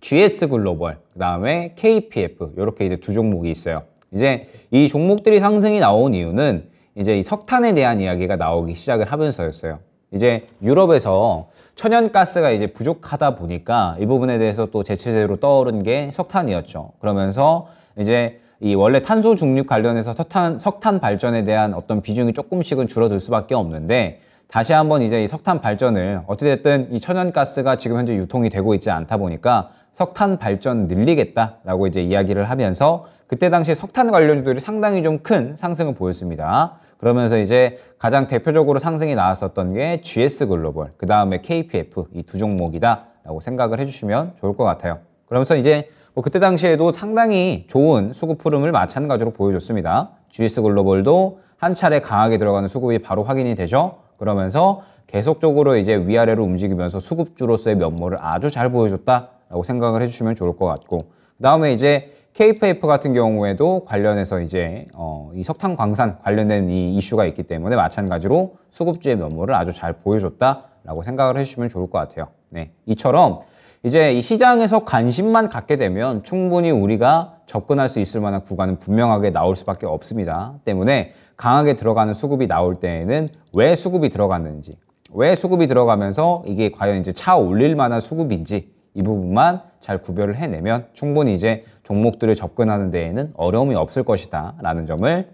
GS 글로벌, 그 다음에 KPF 이렇게 이제 두 종목이 있어요. 이제 이 종목들이 상승이 나온 이유는 이제 이 석탄에 대한 이야기가 나오기 시작을 하면서였어요. 이제 유럽에서 천연가스가 이제 부족하다 보니까 이 부분에 대해서 또 대체제로 떠오른 게 석탄이었죠. 그러면서 이제 이 원래 탄소 중립 관련해서 석탄 발전에 대한 어떤 비중이 조금씩은 줄어들 수밖에 없는데 다시 한번 이제 이 석탄 발전을 어찌됐든 이 천연가스가 지금 현재 유통이 되고 있지 않다 보니까 석탄 발전 늘리겠다라고 이제 이야기를 하면서 그때 당시에 석탄 관련주들이 상당히 좀 큰 상승을 보였습니다. 그러면서 이제 가장 대표적으로 상승이 나왔었던 게 GS 글로벌, 그 다음에 KPF 이 두 종목이다라고 생각을 해주시면 좋을 것 같아요. 그러면서 이제 뭐 그때 당시에도 상당히 좋은 수급 흐름을 마찬가지로 보여줬습니다. GS 글로벌도 한 차례 강하게 들어가는 수급이 바로 확인이 되죠. 그러면서 계속적으로 이제 위아래로 움직이면서 수급주로서의 면모를 아주 잘 보여줬다라고 생각을 해주시면 좋을 것 같고, 그 다음에 이제 KPF 같은 경우에도 관련해서 이제 이 석탄 광산 관련된 이 이슈가 있기 때문에 마찬가지로 수급주의 면모를 아주 잘 보여줬다라고 생각을 해주시면 좋을 것 같아요. 네, 이처럼 이제 이 시장에서 관심만 갖게 되면 충분히 우리가 접근할 수 있을 만한 구간은 분명하게 나올 수밖에 없습니다. 때문에 강하게 들어가는 수급이 나올 때에는 왜 수급이 들어갔는지, 왜 수급이 들어가면서 이게 과연 이제 차 올릴 만한 수급인지 이 부분만 잘 구별을 해내면 충분히 이제 종목들을 접근하는 데에는 어려움이 없을 것이다 라는 점을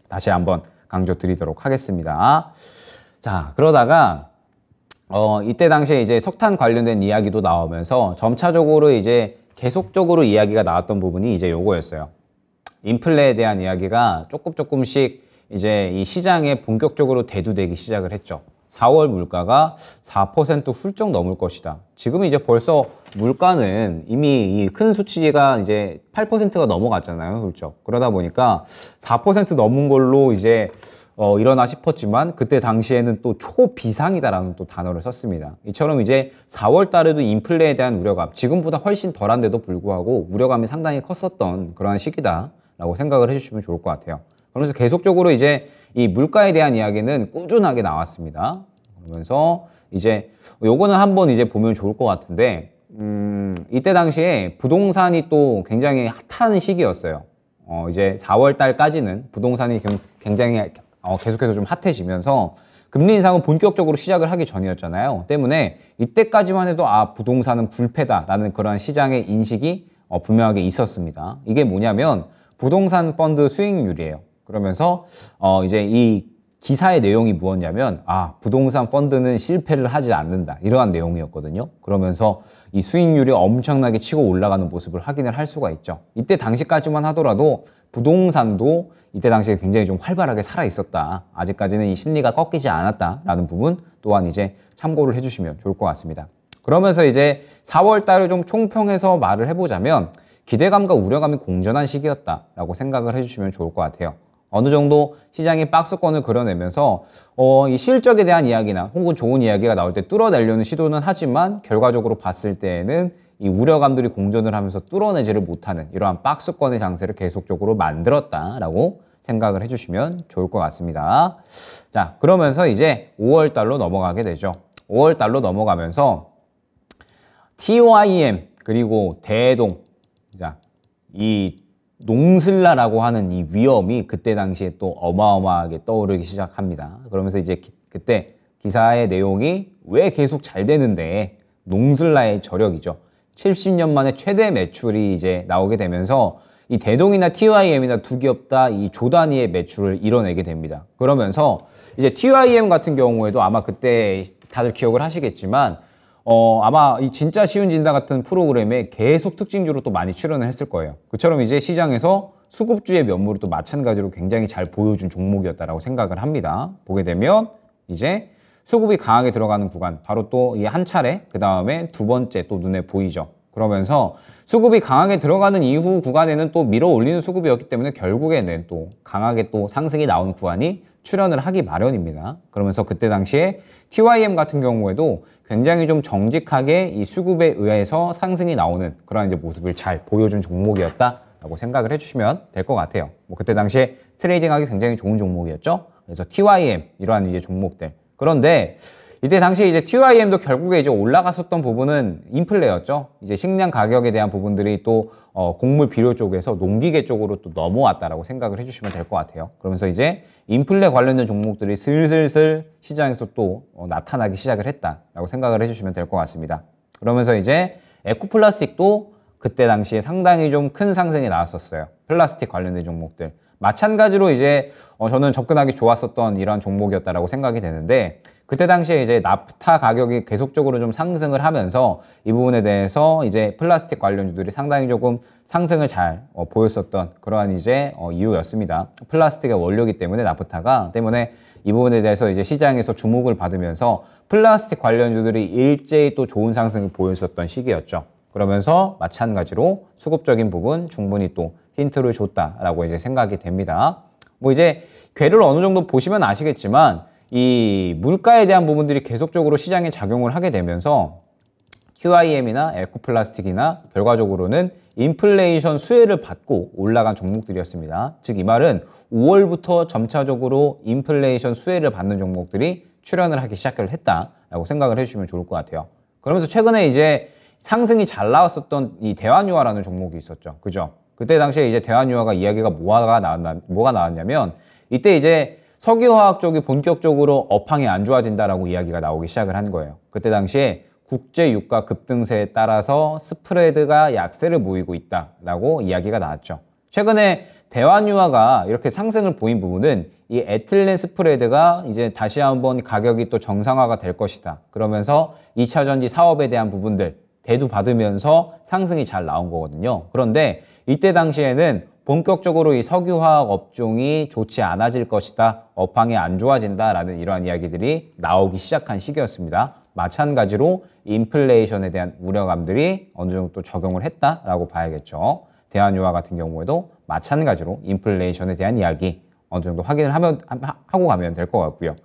다시 한번 강조드리도록 하겠습니다. 자, 그러다가 이때 당시에 이제 석탄 관련된 이야기도 나오면서 점차적으로 이제 계속적으로 이야기가 나왔던 부분이 이제 요거였어요. 인플레에 대한 이야기가 조금씩 이제 이 시장에 본격적으로 대두되기 시작을 했죠. 4월 물가가 4% 훌쩍 넘을 것이다. 지금 이제 벌써 물가는 이미 이 큰 수치가 이제 8%가 넘어갔잖아요, 훌쩍. 그러다 보니까 4% 넘은 걸로 이제 일어나 싶었지만 그때 당시에는 또 초비상이다라는 또 단어를 썼습니다. 이처럼 이제 4월 달에도 인플레에 대한 우려감, 지금보다 훨씬 덜한데도 불구하고 우려감이 상당히 컸었던 그러한 시기다라고 생각을 해주시면 좋을 것 같아요. 그러면서 계속적으로 이제 이 물가에 대한 이야기는 꾸준하게 나왔습니다. 그러면서 이제 요거는 한번 이제 보면 좋을 것 같은데, 이때 당시에 부동산이 또 굉장히 핫한 시기였어요. 이제 4월 달까지는 부동산이 굉장히 계속해서 좀 핫해지면서 금리 인상은 본격적으로 시작을 하기 전이었잖아요. 때문에 이때까지만 해도 부동산은 불패다라는 그런 시장의 인식이 분명하게 있었습니다. 이게 뭐냐면 부동산 펀드 수익률이에요. 그러면서 이제 이 기사의 내용이 무엇냐면 부동산 펀드는 실패를 하지 않는다, 이러한 내용이었거든요. 그러면서 이 수익률이 엄청나게 치고 올라가는 모습을 확인을 할 수가 있죠. 이때 당시까지만 하더라도 부동산도 이때 당시에 굉장히 좀 활발하게 살아 있었다, 아직까지는 이 심리가 꺾이지 않았다라는 부분 또한 이제 참고를 해주시면 좋을 것 같습니다. 그러면서 이제 4월 달을 좀 총평해서 말을 해보자면 기대감과 우려감이 공존한 시기였다라고 생각을 해주시면 좋을 것 같아요. 어느 정도 시장이 박스권을 그려내면서 이 실적에 대한 이야기나 혹은 좋은 이야기가 나올 때 뚫어내려는 시도는 하지만 결과적으로 봤을 때에는 이 우려감들이 공존을 하면서 뚫어내지를 못하는 이러한 박스권의 장세를 계속적으로 만들었다라고 생각을 해주시면 좋을 것 같습니다. 자, 그러면서 이제 5월 달로 넘어가게 되죠. 5월 달로 넘어가면서 TOIM 그리고 대동, 자, 이 농슬라라고 하는 이 위험이 그때 당시에 또 어마어마하게 떠오르기 시작합니다. 그러면서 이제 그때 기사의 내용이 왜 계속 잘 되는데 농슬라의 저력이죠. 70년 만에 최대 매출이 이제 나오게 되면서 이 대동이나 TOIM이나 두 기업 다 이 조 단위의 매출을 이뤄내게 됩니다. 그러면서 이제 TOIM 같은 경우에도 아마 그때 다들 기억을 하시겠지만 아마 이 진짜 쉬운 진단 같은 프로그램에 계속 특징주로 또 많이 출연을 했을 거예요. 그처럼 이제 시장에서 수급주의 면모를 또 마찬가지로 굉장히 잘 보여준 종목이었다라고 생각을 합니다. 보게 되면 이제 수급이 강하게 들어가는 구간, 바로 또 이 한 차례, 그 다음에 두 번째 또 눈에 보이죠. 그러면서 수급이 강하게 들어가는 이후 구간에는 또 밀어 올리는 수급이었기 때문에 결국에는 또 강하게 또 상승이 나오는 구간이 출현을 하기 마련입니다. 그러면서 그때 당시에 TOIM 같은 경우에도 굉장히 좀 정직하게 이 수급에 의해서 상승이 나오는 그런 이제 모습을 잘 보여준 종목이었다라고 생각을 해주시면 될 것 같아요. 뭐 그때 당시에 트레이딩하기 굉장히 좋은 종목이었죠. 그래서 TOIM 이러한 이제 종목들. 그런데 이때 당시에 이제 TOIM도 결국에 이제 올라갔었던 부분은 인플레였죠. 이제 식량 가격에 대한 부분들이 또 곡물 비료 쪽에서 농기계 쪽으로 또 넘어왔다라고 생각을 해주시면 될 것 같아요. 그러면서 이제 인플레 관련된 종목들이 슬슬슬 시장에서 또 나타나기 시작을 했다라고 생각을 해주시면 될 것 같습니다. 그러면서 이제 에코플라스틱도 그때 당시에 상당히 좀 큰 상승이 나왔었어요. 플라스틱 관련된 종목들. 마찬가지로 이제 저는 접근하기 좋았었던 이런 종목이었다라고 생각이 되는데, 그때 당시에 이제 나프타 가격이 계속적으로 좀 상승을 하면서 이 부분에 대해서 이제 플라스틱 관련주들이 상당히 조금 상승을 잘 보였었던 그러한 이제 이유였습니다. 플라스틱의 원료이기 때문에 나프타가 때문에 이 부분에 대해서 이제 시장에서 주목을 받으면서 플라스틱 관련주들이 일제히 또 좋은 상승을 보였었던 시기였죠. 그러면서 마찬가지로 수급적인 부분 충분히 또 힌트를 줬다라고 이제 생각이 됩니다. 뭐 이제 궤를 어느 정도 보시면 아시겠지만 이 물가에 대한 부분들이 계속적으로 시장에 작용을 하게 되면서 QIM이나 에코플라스틱이나 결과적으로는 인플레이션 수혜를 받고 올라간 종목들이었습니다. 즉 이 말은 5월부터 점차적으로 인플레이션 수혜를 받는 종목들이 출현을 하기 시작을 했다라고 생각을 해주시면 좋을 것 같아요. 그러면서 최근에 이제 상승이 잘 나왔었던 이 대환유화라는 종목이 있었죠. 그죠? 그때 당시에 이제 대환유화가 이야기가 뭐가 나왔냐면 이때 이제 석유화학 쪽이 본격적으로 업황이 안 좋아진다라고 이야기가 나오기 시작을 한 거예요. 그때 당시에 국제 유가 급등세에 따라서 스프레드가 약세를 보이고 있다라고 이야기가 나왔죠. 최근에 대환유화가 이렇게 상승을 보인 부분은 이 에틸렌 스프레드가 이제 다시 한번 가격이 또 정상화가 될 것이다. 그러면서 2차 전지 사업에 대한 부분들 대두받으면서 상승이 잘 나온 거거든요. 그런데 이때 당시에는 본격적으로 이 석유화학 업종이 좋지 않아질 것이다, 업황이 안 좋아진다라는 이러한 이야기들이 나오기 시작한 시기였습니다. 마찬가지로 인플레이션에 대한 우려감들이 어느 정도 또 적용을 했다라고 봐야겠죠. 대한유화 같은 경우에도 마찬가지로 인플레이션에 대한 이야기 어느 정도 확인을 하고 가면 될 것 같고요.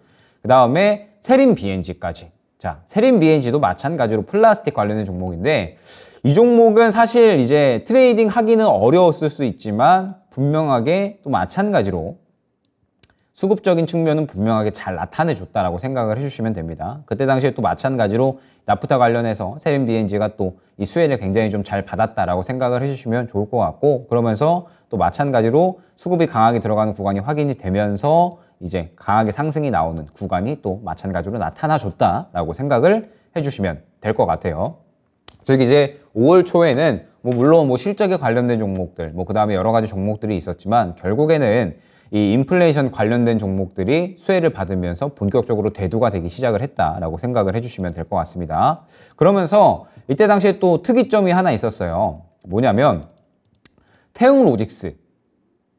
그 다음에 세린 BNG까지. 자, 세린 BNG도 마찬가지로 플라스틱 관련된 종목인데 이 종목은 사실 이제 트레이딩 하기는 어려웠을 수 있지만 분명하게 또 마찬가지로 수급적인 측면은 분명하게 잘 나타내줬다라고 생각을 해주시면 됩니다. 그때 당시에 또 마찬가지로 나프타 관련해서 세린 BNG가 또 이 수혜를 굉장히 좀 잘 받았다라고 생각을 해주시면 좋을 것 같고, 그러면서 또 마찬가지로 수급이 강하게 들어가는 구간이 확인이 되면서 이제 강하게 상승이 나오는 구간이 또 마찬가지로 나타나줬다라고 생각을 해주시면 될 것 같아요. 즉 이제 5월 초에는 물론 실적에 관련된 종목들, 그 다음에 여러 가지 종목들이 있었지만 결국에는 이 인플레이션 관련된 종목들이 수혜를 받으면서 본격적으로 대두가 되기 시작을 했다라고 생각을 해주시면 될 것 같습니다. 그러면서 이때 당시에 또 특이점이 하나 있었어요. 뭐냐면 태웅로직스.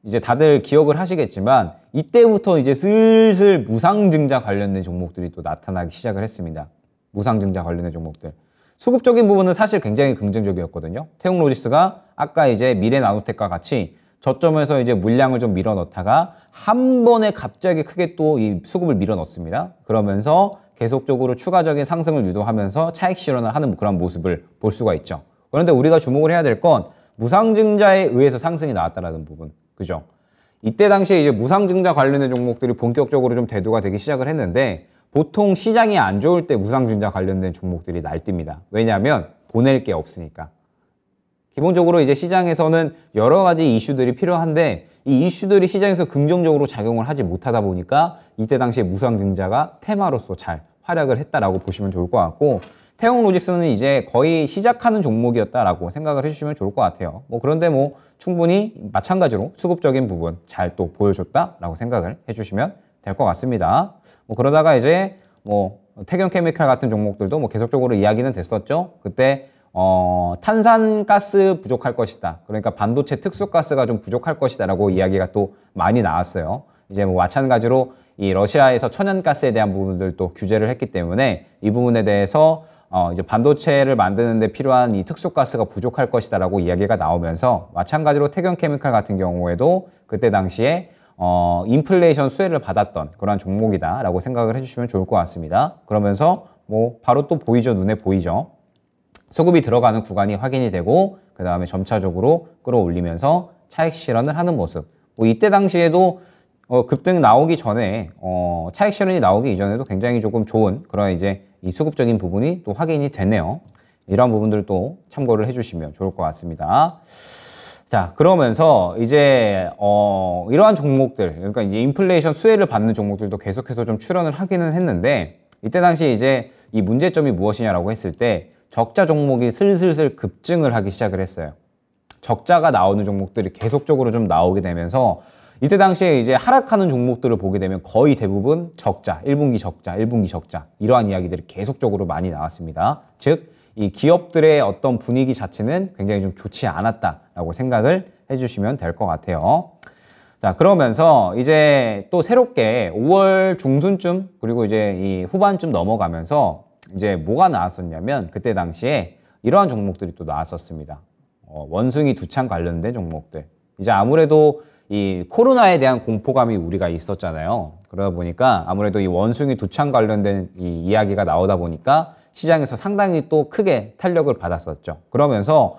이제 다들 기억을 하시겠지만 이때부터 이제 슬슬 무상증자 관련된 종목들이 또 나타나기 시작을 했습니다. 무상증자 관련된 종목들. 수급적인 부분은 사실 굉장히 긍정적이었거든요. 태웅로직스가 아까 이제 미래나노텍과 같이 저점에서 이제 물량을 좀 밀어 넣다가 한 번에 갑자기 크게 또 이 수급을 밀어 넣습니다. 그러면서 계속적으로 추가적인 상승을 유도하면서 차익 실현을 하는 그런 모습을 볼 수가 있죠. 그런데 우리가 주목을 해야 될 건 무상증자에 의해서 상승이 나왔다는 부분. 그죠? 이때 당시에 이제 무상증자 관련된 종목들이 본격적으로 좀 대두가 되기 시작을 했는데 보통 시장이 안 좋을 때 무상증자 관련된 종목들이 날뜁니다. 왜냐하면 보낼 게 없으니까. 기본적으로 이제 시장에서는 여러 가지 이슈들이 필요한데 이 이슈들이 시장에서 긍정적으로 작용을 하지 못하다 보니까 이때 당시에 무상증자가 테마로서 잘 활약을 했다라고 보시면 좋을 것 같고, 태웅로직스는 이제 거의 시작하는 종목이었다라고 생각을 해주시면 좋을 것 같아요. 그런데 충분히 마찬가지로 수급적인 부분 잘 또 보여줬다라고 생각을 해주시면 될 것 같습니다. 그러다가 이제 태경케미칼 같은 종목들도 계속적으로 이야기는 됐었죠. 그때 탄산가스 부족할 것이다. 그러니까 반도체 특수가스가 좀 부족할 것이다 라고 이야기가 또 많이 나왔어요. 이제 마찬가지로 이 러시아에서 천연가스에 대한 부분들도 규제를 했기 때문에 이 부분에 대해서 이제 반도체를 만드는 데 필요한 이 특수가스가 부족할 것이다 라고 이야기가 나오면서 마찬가지로 태경케미칼 같은 경우에도 그때 당시에 인플레이션 수혜를 받았던 그런 종목이다 라고 생각을 해주시면 좋을 것 같습니다. 그러면서 바로 또 보이죠. 눈에 보이죠. 수급이 들어가는 구간이 확인이 되고 그 다음에 점차적으로 끌어올리면서 차익 실현을 하는 모습. 이때 당시에도 급등 나오기 전에 차익 실현이 나오기 이전에도 굉장히 조금 좋은 그런 이제 이 수급적인 부분이 또 확인이 되네요. 이런 부분들도 참고를 해주시면 좋을 것 같습니다. 자, 그러면서 이제 이러한 종목들, 그러니까 이제 인플레이션 수혜를 받는 종목들도 계속해서 좀 출현을 하기는 했는데 이때 당시 이제 이 문제점이 무엇이냐라고 했을 때 적자 종목이 슬슬슬 급증을 하기 시작을 했어요. 적자가 나오는 종목들이 계속적으로 좀 나오게 되면서 이때 당시에 이제 하락하는 종목들을 보게 되면 거의 대부분 적자, 1분기 적자, 1분기 적자 이러한 이야기들이 계속적으로 많이 나왔습니다. 즉, 이 기업들의 어떤 분위기 자체는 굉장히 좀 좋지 않았다라고 생각을 해주시면 될 것 같아요. 자, 그러면서 이제 또 새롭게 5월 중순쯤 그리고 이제 이 후반쯤 넘어가면서 이제 뭐가 나왔었냐면 그때 당시에 이러한 종목들이 또 나왔었습니다. 원숭이 두창 관련된 종목들. 이제 아무래도 이 코로나에 대한 공포감이 우리가 있었잖아요. 그러다 보니까 아무래도 이 원숭이 두창 관련된 이 이야기가 나오다 보니까 시장에서 상당히 또 크게 탄력을 받았었죠. 그러면서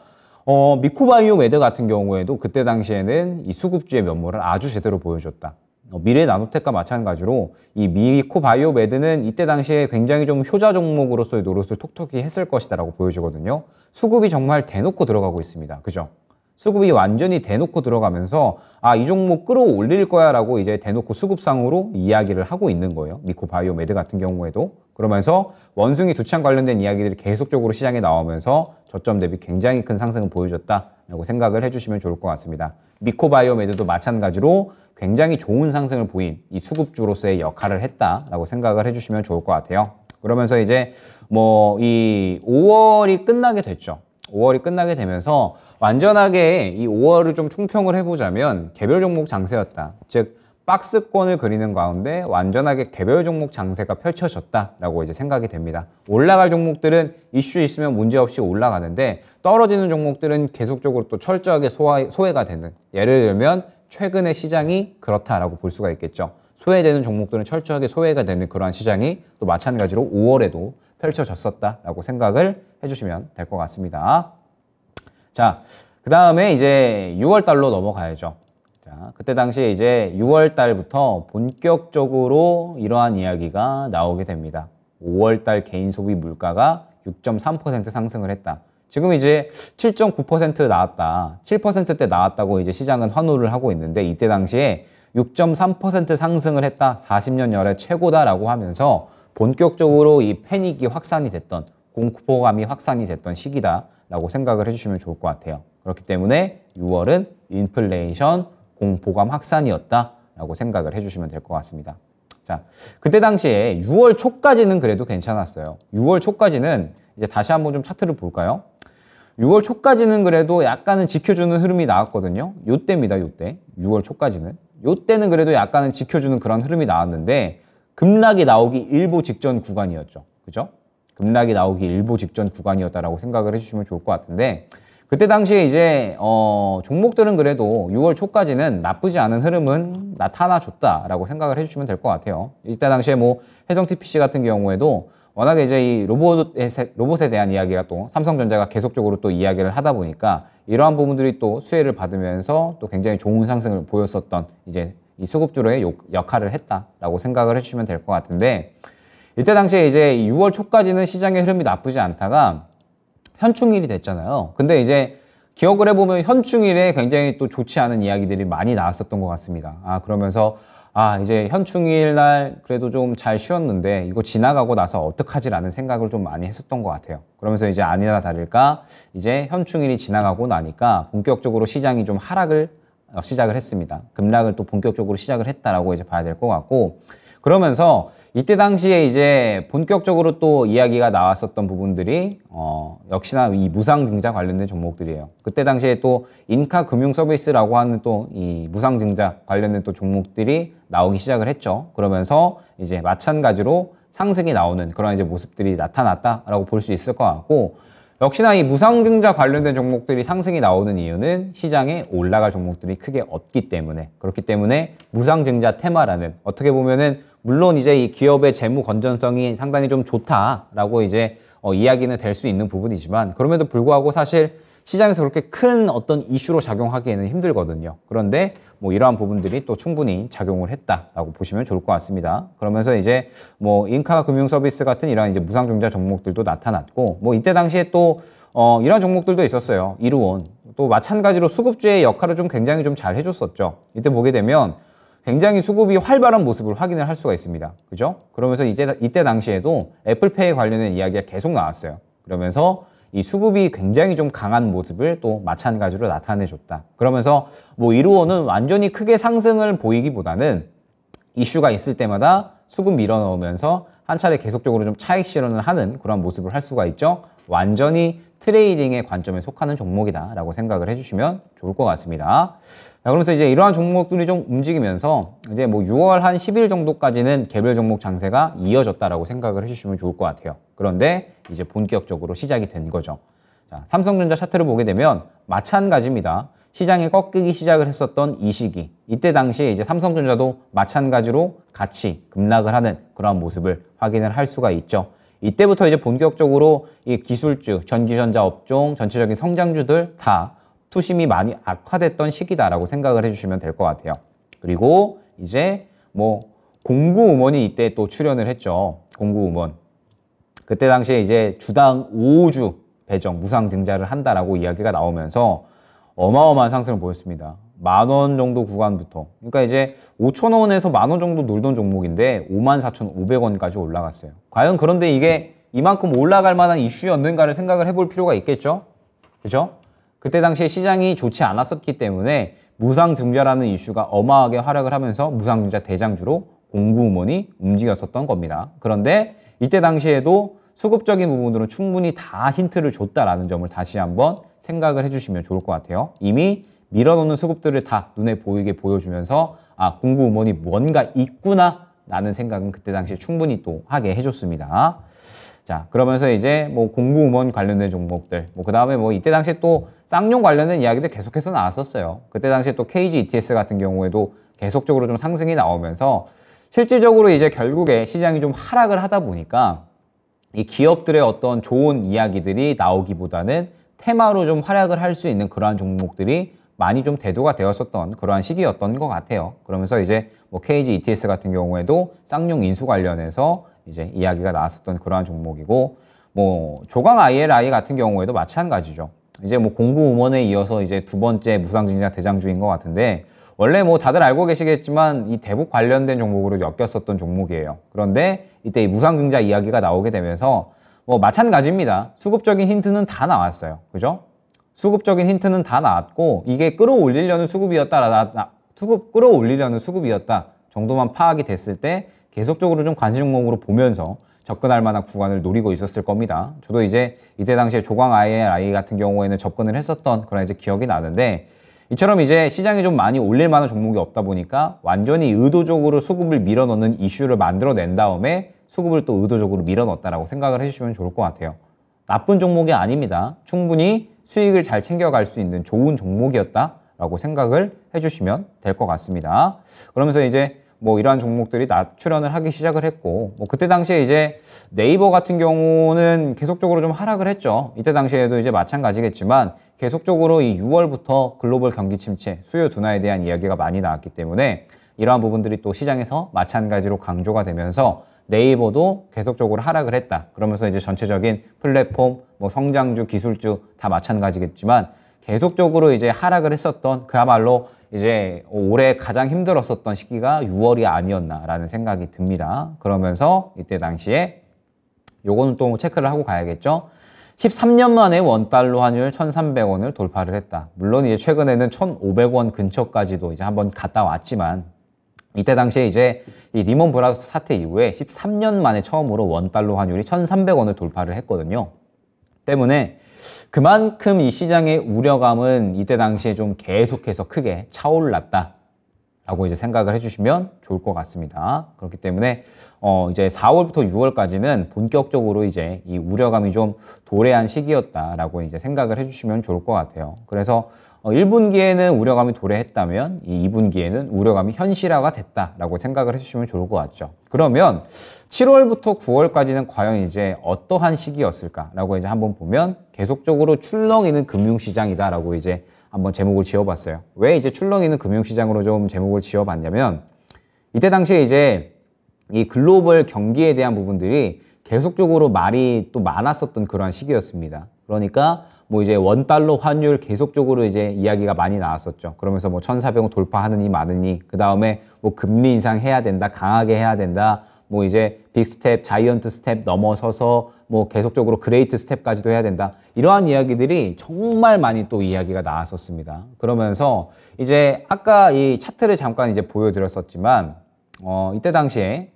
미코바이오메드 같은 경우에도 그때 당시에는 이 수급주의 면모를 아주 제대로 보여줬다. 미래나노텍과 마찬가지로 이 미코바이오메드는 이때 당시에 굉장히 좀 효자 종목으로서의 노릇을 톡톡히 했을 것이다라고 보여지거든요. 수급이 정말 대놓고 들어가고 있습니다. 그죠? 수급이 완전히 대놓고 들어가면서 이 종목 끌어올릴 거야 라고 이제 대놓고 수급상으로 이야기를 하고 있는 거예요. 미코바이오메드 같은 경우에도. 그러면서 원숭이 두창 관련된 이야기들이 계속적으로 시장에 나오면서 저점 대비 굉장히 큰 상승을 보여줬다라고 생각을 해주시면 좋을 것 같습니다. 미코바이오메드도 마찬가지로 굉장히 좋은 상승을 보인 이 수급주로서의 역할을 했다라고 생각을 해주시면 좋을 것 같아요. 그러면서 이제 이 5월이 끝나게 됐죠. 5월이 끝나게 되면서 완전하게 이 5월을 좀 총평을 해보자면 개별 종목 장세였다. 즉 박스권을 그리는 가운데 완전하게 개별 종목 장세가 펼쳐졌다라고 이제 생각이 됩니다. 올라갈 종목들은 이슈 있으면 문제없이 올라가는데 떨어지는 종목들은 계속적으로 또 철저하게 소외가 되는, 예를 들면 최근의 시장이 그렇다라고 볼 수가 있겠죠. 소외되는 종목들은 철저하게 소외가 되는 그러한 시장이 또 마찬가지로 5월에도 펼쳐졌었다라고 생각을 해주시면 될 것 같습니다. 자, 그 다음에 이제 6월 달로 넘어가야죠. 자, 그때 당시에 이제 6월 달부터 본격적으로 이러한 이야기가 나오게 됩니다. 5월 달 개인 소비 물가가 6.3% 상승을 했다. 지금 이제 7.9% 나왔다. 7%대 나왔다고 이제 시장은 환호를 하고 있는데 이때 당시에 6.3% 상승을 했다. 40년 열애 최고다라고 하면서 본격적으로 이 패닉이 확산이 됐던, 공포감이 확산이 됐던 시기다라고 생각을 해주시면 좋을 것 같아요. 그렇기 때문에 6월은 인플레이션 공포감 확산이었다라고 생각을 해주시면 될 것 같습니다. 자, 그때 당시에 6월 초까지는 그래도 괜찮았어요. 6월 초까지는 이제 다시 한번 좀 차트를 볼까요? 6월 초까지는 그래도 약간은 지켜주는 흐름이 나왔거든요. 요때입니다, 요때. 6월 초까지는. 요때는 그래도 약간은 지켜주는 그런 흐름이 나왔는데 급락이 나오기 일보 직전 구간이었죠. 그죠? 급락이 나오기 일보 직전 구간이었다라고 생각을 해주시면 좋을 것 같은데 그때 당시에 이제 종목들은 그래도 6월 초까지는 나쁘지 않은 흐름은 나타나줬다라고 생각을 해주시면 될 것 같아요. 이때 당시에 뭐 해성 TPC 같은 경우에도 워낙에 이제 이 로봇에 대한 이야기가 또 삼성전자가 계속적으로 또 이야기를 하다 보니까 이러한 부분들이 또 수혜를 받으면서 또 굉장히 좋은 상승을 보였었던 이제 이 수급주로의 역할을 했다라고 생각을 해주시면 될 것 같은데 이때 당시에 이제 6월 초까지는 시장의 흐름이 나쁘지 않다가 현충일이 됐잖아요. 근데 이제 기억을 해보면 현충일에 굉장히 또 좋지 않은 이야기들이 많이 나왔었던 것 같습니다. 그러면서 이제 현충일 날 그래도 좀 잘 쉬었는데 이거 지나가고 나서 어떡하지라는 생각을 좀 많이 했었던 것 같아요. 그러면서 이제 아니나 다를까 이제 현충일이 지나가고 나니까 본격적으로 시장이 좀 하락을 시작을 했습니다. 급락을 또 본격적으로 시작을 했다라고 이제 봐야 될 것 같고 그러면서 이때 당시에 이제 본격적으로 또 이야기가 나왔었던 부분들이 역시나 이 무상증자 관련된 종목들이에요. 그때 당시에 또 인카금융서비스라고 하는 또 이 무상증자 관련된 또 종목들이 나오기 시작을 했죠. 그러면서 이제 마찬가지로 상승이 나오는 그런 이제 모습들이 나타났다라고 볼 수 있을 것 같고 역시나 이 무상증자 관련된 종목들이 상승이 나오는 이유는 시장에 올라갈 종목들이 크게 없기 때문에 그렇기 때문에 무상증자 테마라는 어떻게 보면은 물론 이제 이 기업의 재무 건전성이 상당히 좀 좋다라고 이제 이야기는 될 수 있는 부분이지만 그럼에도 불구하고 사실 시장에서 그렇게 큰 어떤 이슈로 작용하기에는 힘들거든요. 그런데 뭐 이러한 부분들이 또 충분히 작용을 했다라고 보시면 좋을 것 같습니다. 그러면서 이제 뭐 인카금융서비스 같은 이러한 이제 무상증자 종목들도 나타났고 뭐 이때 당시에 또 이런 종목들도 있었어요. 이루온 또 마찬가지로 수급주의 역할을 좀 굉장히 좀 잘 해줬었죠. 이때 보게 되면 굉장히 수급이 활발한 모습을 확인을 할 수가 있습니다. 그죠? 그러면서 이때 당시에도 애플페이 관련된 이야기가 계속 나왔어요. 그러면서 이 수급이 굉장히 좀 강한 모습을 또 마찬가지로 나타내줬다. 그러면서 뭐 이루어는 완전히 크게 상승을 보이기보다는 이슈가 있을 때마다 수급 밀어넣으면서 한 차례 계속적으로 좀 차익 실현을 하는 그런 모습을 할 수가 있죠. 완전히 트레이딩의 관점에 속하는 종목이다라고 생각을 해주시면 좋을 것 같습니다. 자, 그러면서 이제 이러한 종목들이 좀 움직이면서 이제 뭐 6월 한 10일 정도까지는 개별 종목 장세가 이어졌다라고 생각을 해주시면 좋을 것 같아요. 그런데 이제 본격적으로 시작이 된 거죠. 자, 삼성전자 차트를 보게 되면 마찬가지입니다. 시장이 꺾이기 시작을 했었던 이 시기, 이때 당시에 이제 삼성전자도 마찬가지로 같이 급락을 하는 그러한 모습을 확인을 할 수가 있죠. 이때부터 이제 본격적으로 이 기술주, 전기전자 업종, 전체적인 성장주들 다 투심이 많이 악화됐던 시기다라고 생각을 해주시면 될 것 같아요. 그리고 이제 뭐 공구음원이 이때 또 출연을 했죠. 공구음원. 그때 당시에 이제 주당 5주 배정, 무상증자를 한다라고 이야기가 나오면서 어마어마한 상승을 보였습니다. 10,000원 정도 구간부터. 그러니까 이제 5,000원에서 10,000원 정도 놀던 종목인데 54,500원까지 올라갔어요. 과연 그런데 이게 이만큼 올라갈 만한 이슈였는가를 생각을 해볼 필요가 있겠죠? 그죠? 그때 당시에 시장이 좋지 않았었기 때문에 무상증자라는 이슈가 어마하게 활약을 하면서 무상증자 대장주로 공구음원이 움직였었던 겁니다. 그런데 이때 당시에도 수급적인 부분으로 충분히 다 힌트를 줬다라는 점을 다시 한번 생각을 해주시면 좋을 것 같아요. 이미 밀어놓는 수급들을 다 눈에 보이게 보여주면서 아, 공구 음원이 뭔가 있구나 라는 생각은 그때 당시에 충분히 또 하게 해줬습니다. 자, 그러면서 이제 뭐 공구 음원 관련된 종목들, 뭐 그 다음에 뭐 이때 당시에 또 쌍용 관련된 이야기들 계속해서 나왔었어요. 그때 당시에 또 KG ETS 같은 경우에도 계속적으로 좀 상승이 나오면서 실질적으로 이제 결국에 시장이 좀 하락을 하다 보니까 이 기업들의 어떤 좋은 이야기들이 나오기보다는 테마로 좀 활약을 할 수 있는 그러한 종목들이 많이 좀 대두가 되었었던 그러한 시기였던 것 같아요. 그러면서 이제 뭐 KG ETS 같은 경우에도 쌍용 인수 관련해서 이제 이야기가 나왔었던 그러한 종목이고, 뭐 조강 ILI 같은 경우에도 마찬가지죠. 이제 뭐 공구 음원에 이어서 이제 두 번째 무상증자 대장주인 것 같은데, 원래 뭐 다들 알고 계시겠지만 이 대북 관련된 종목으로 엮였었던 종목이에요. 그런데 이때 이 무상증자 이야기가 나오게 되면서 뭐 마찬가지입니다. 수급적인 힌트는 다 나왔어요. 그죠? 수급적인 힌트는 다 나왔고, 이게 끌어올리려는 수급이었다 정도만 파악이 됐을 때 계속적으로 좀 관심 종목으로 보면서 접근할 만한 구간을 노리고 있었을 겁니다. 저도 이제 이때 당시에 조광 ILI 같은 경우에는 접근을 했었던 그런 이제 기억이 나는데, 이처럼 이제 시장이 좀 많이 올릴 만한 종목이 없다 보니까 완전히 의도적으로 수급을 밀어넣는 이슈를 만들어낸 다음에 수급을 또 의도적으로 밀어넣었다라고 생각을 해주시면 좋을 것 같아요. 나쁜 종목이 아닙니다. 충분히 수익을 잘 챙겨갈 수 있는 좋은 종목이었다라고 생각을 해주시면 될 것 같습니다. 그러면서 이제 뭐 이러한 종목들이 출현을 하기 시작을 했고, 뭐 그때 당시에 이제 네이버 같은 경우는 계속적으로 좀 하락을 했죠. 이때 당시에도 이제 마찬가지겠지만 계속적으로 이 6월부터 글로벌 경기 침체, 수요 둔화에 대한 이야기가 많이 나왔기 때문에 이러한 부분들이 또 시장에서 마찬가지로 강조가 되면서 네이버도 계속적으로 하락을 했다. 그러면서 이제 전체적인 플랫폼, 뭐 성장주, 기술주 다 마찬가지겠지만 계속적으로 이제 하락을 했었던, 그야말로 이제 올해 가장 힘들었었던 시기가 6월이 아니었나라는 생각이 듭니다. 그러면서 이때 당시에 요거는 또 체크를 하고 가야겠죠. 13년 만에 원달러 환율 1,300원을 돌파를 했다. 물론 이제 최근에는 1,500원 근처까지도 이제 한번 갔다 왔지만, 이때 당시에 이제 이 리먼 브라더스 사태 이후에 13년 만에 처음으로 원달러 환율이 1,300원을 돌파를 했거든요. 때문에 그만큼 이 시장의 우려감은 이때 당시에 좀 계속해서 크게 차올랐다라고 이제 생각을 해주시면 좋을 것 같습니다. 그렇기 때문에 이제 4월부터 6월까지는 본격적으로 이제 이 우려감이 좀 도래한 시기였다라고 이제 생각을 해주시면 좋을 것 같아요. 그래서 1분기에는 우려감이 도래했다면 이 2분기에는 우려감이 현실화가 됐다라고 생각을 해주시면 좋을 것 같죠. 그러면 7월부터 9월까지는 과연 이제 어떠한 시기였을까라고 이제 한번 보면 계속적으로 출렁이는 금융시장이다라고 이제 한번 제목을 지어봤어요. 왜 이제 출렁이는 금융시장으로 좀 제목을 지어봤냐면, 이때 당시에 이제 이 글로벌 경기에 대한 부분들이 계속적으로 말이 또 많았었던 그러한 시기였습니다. 그러니까 뭐 이제 원달러 환율 계속적으로 이제 이야기가 많이 나왔었죠. 그러면서 뭐 1,400원 돌파하느니 마느니, 그 다음에 뭐 금리 인상해야 된다, 강하게 해야 된다, 뭐 이제 빅 스텝, 자이언트 스텝 넘어서서 뭐 계속적으로 그레이트 스텝까지도 해야 된다. 이러한 이야기들이 정말 많이 또 이야기가 나왔었습니다. 그러면서 이제 아까 이 차트를 잠깐 이제 보여드렸었지만, 이때 당시에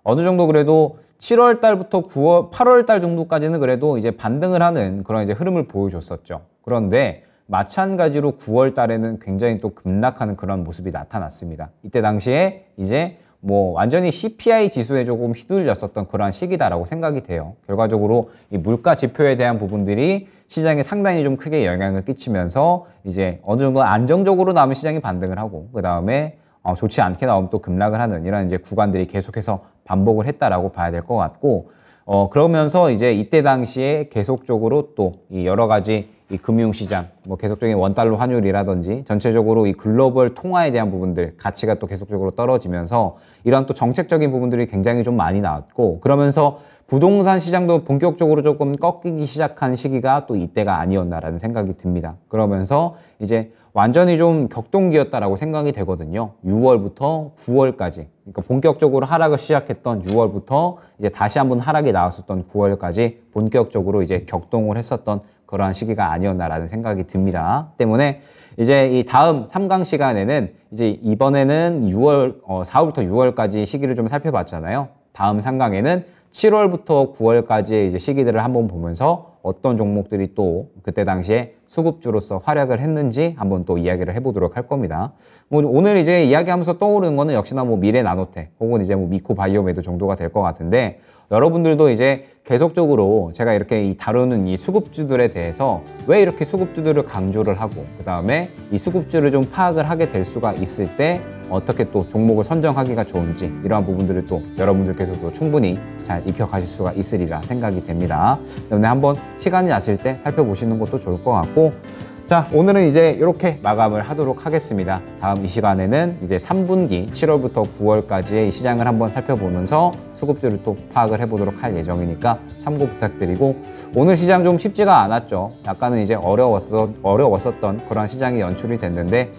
어느 정도 그래도 7월 달부터 8월 달 정도까지는 그래도 이제 반등을 하는 그런 이제 흐름을 보여줬었죠. 그런데 마찬가지로 9월 달에는 굉장히 또 급락하는 그런 모습이 나타났습니다. 이때 당시에 이제 뭐 완전히 CPI 지수에 조금 휘둘렸었던 그러한 시기다라고 생각이 돼요. 결과적으로 이 물가 지표에 대한 부분들이 시장에 상당히 좀 크게 영향을 끼치면서 이제 어느 정도 안정적으로 나오면 시장이 반등을 하고, 그 다음에 좋지 않게 나오면 또 급락을 하는 이런 이제 구간들이 계속해서 반복을 했다라고 봐야 될 것 같고, 그러면서 이제 이때 당시에 계속적으로 또 이 여러 가지 이 금융시장, 뭐 계속적인 원달러 환율이라든지 전체적으로 이 글로벌 통화에 대한 부분들, 가치가 또 계속적으로 떨어지면서 이런 또 정책적인 부분들이 굉장히 좀 많이 나왔고, 그러면서 부동산 시장도 본격적으로 조금 꺾이기 시작한 시기가 또 이때가 아니었나라는 생각이 듭니다. 그러면서 이제 완전히 좀 격동기였다라고 생각이 되거든요. 6월부터 9월까지. 그러니까 본격적으로 하락을 시작했던 6월부터 이제 다시 한번 하락이 나왔었던 9월까지 본격적으로 이제 격동을 했었던 그러한 시기가 아니었나라는 생각이 듭니다. 때문에 이제 이 다음 3강 시간에는 이제 이번에는 4월부터 6월까지 시기를 좀 살펴봤잖아요. 다음 3강에는 7월부터 9월까지의 이제 시기들을 한번 보면서 어떤 종목들이 또 그때 당시에 수급주로서 활약을 했는지 한번 또 이야기를 해보도록 할 겁니다. 오늘 이제 이야기하면서 떠오르는 거는 역시나 뭐 미래 나노텍 혹은 이제 뭐 미코 바이오메드 정도가 될 것 같은데, 여러분들도 이제 계속적으로 제가 이렇게 다루는 이 수급주들에 대해서 왜 이렇게 수급주들을 강조를 하고, 그 다음에 이 수급주를 좀 파악을 하게 될 수가 있을 때 어떻게 또 종목을 선정하기가 좋은지, 이러한 부분들을 또 여러분들께서도 충분히 잘 익혀가실 수가 있으리라 생각이 됩니다. 때문에 한번 시간이 나실 때 살펴보시는 것도 좋을 것 같고, 자, 오늘은 이제 이렇게 마감을 하도록 하겠습니다. 다음 이 시간에는 이제 3분기 7월부터 9월까지의 이 시장을 한번 살펴보면서 수급주를 또 파악을 해보도록 할 예정이니까 참고 부탁드리고, 오늘 시장 좀 쉽지가 않았죠. 약간은 이제 어려웠었던 그런 시장이 연출이 됐는데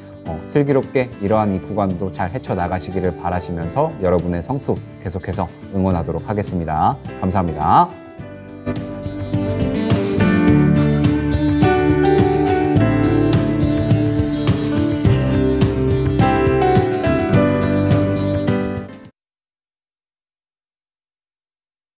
슬기롭게 이러한 이 구간도 잘 헤쳐나가시기를 바라시면서 여러분의 성투 계속해서 응원하도록 하겠습니다. 감사합니다.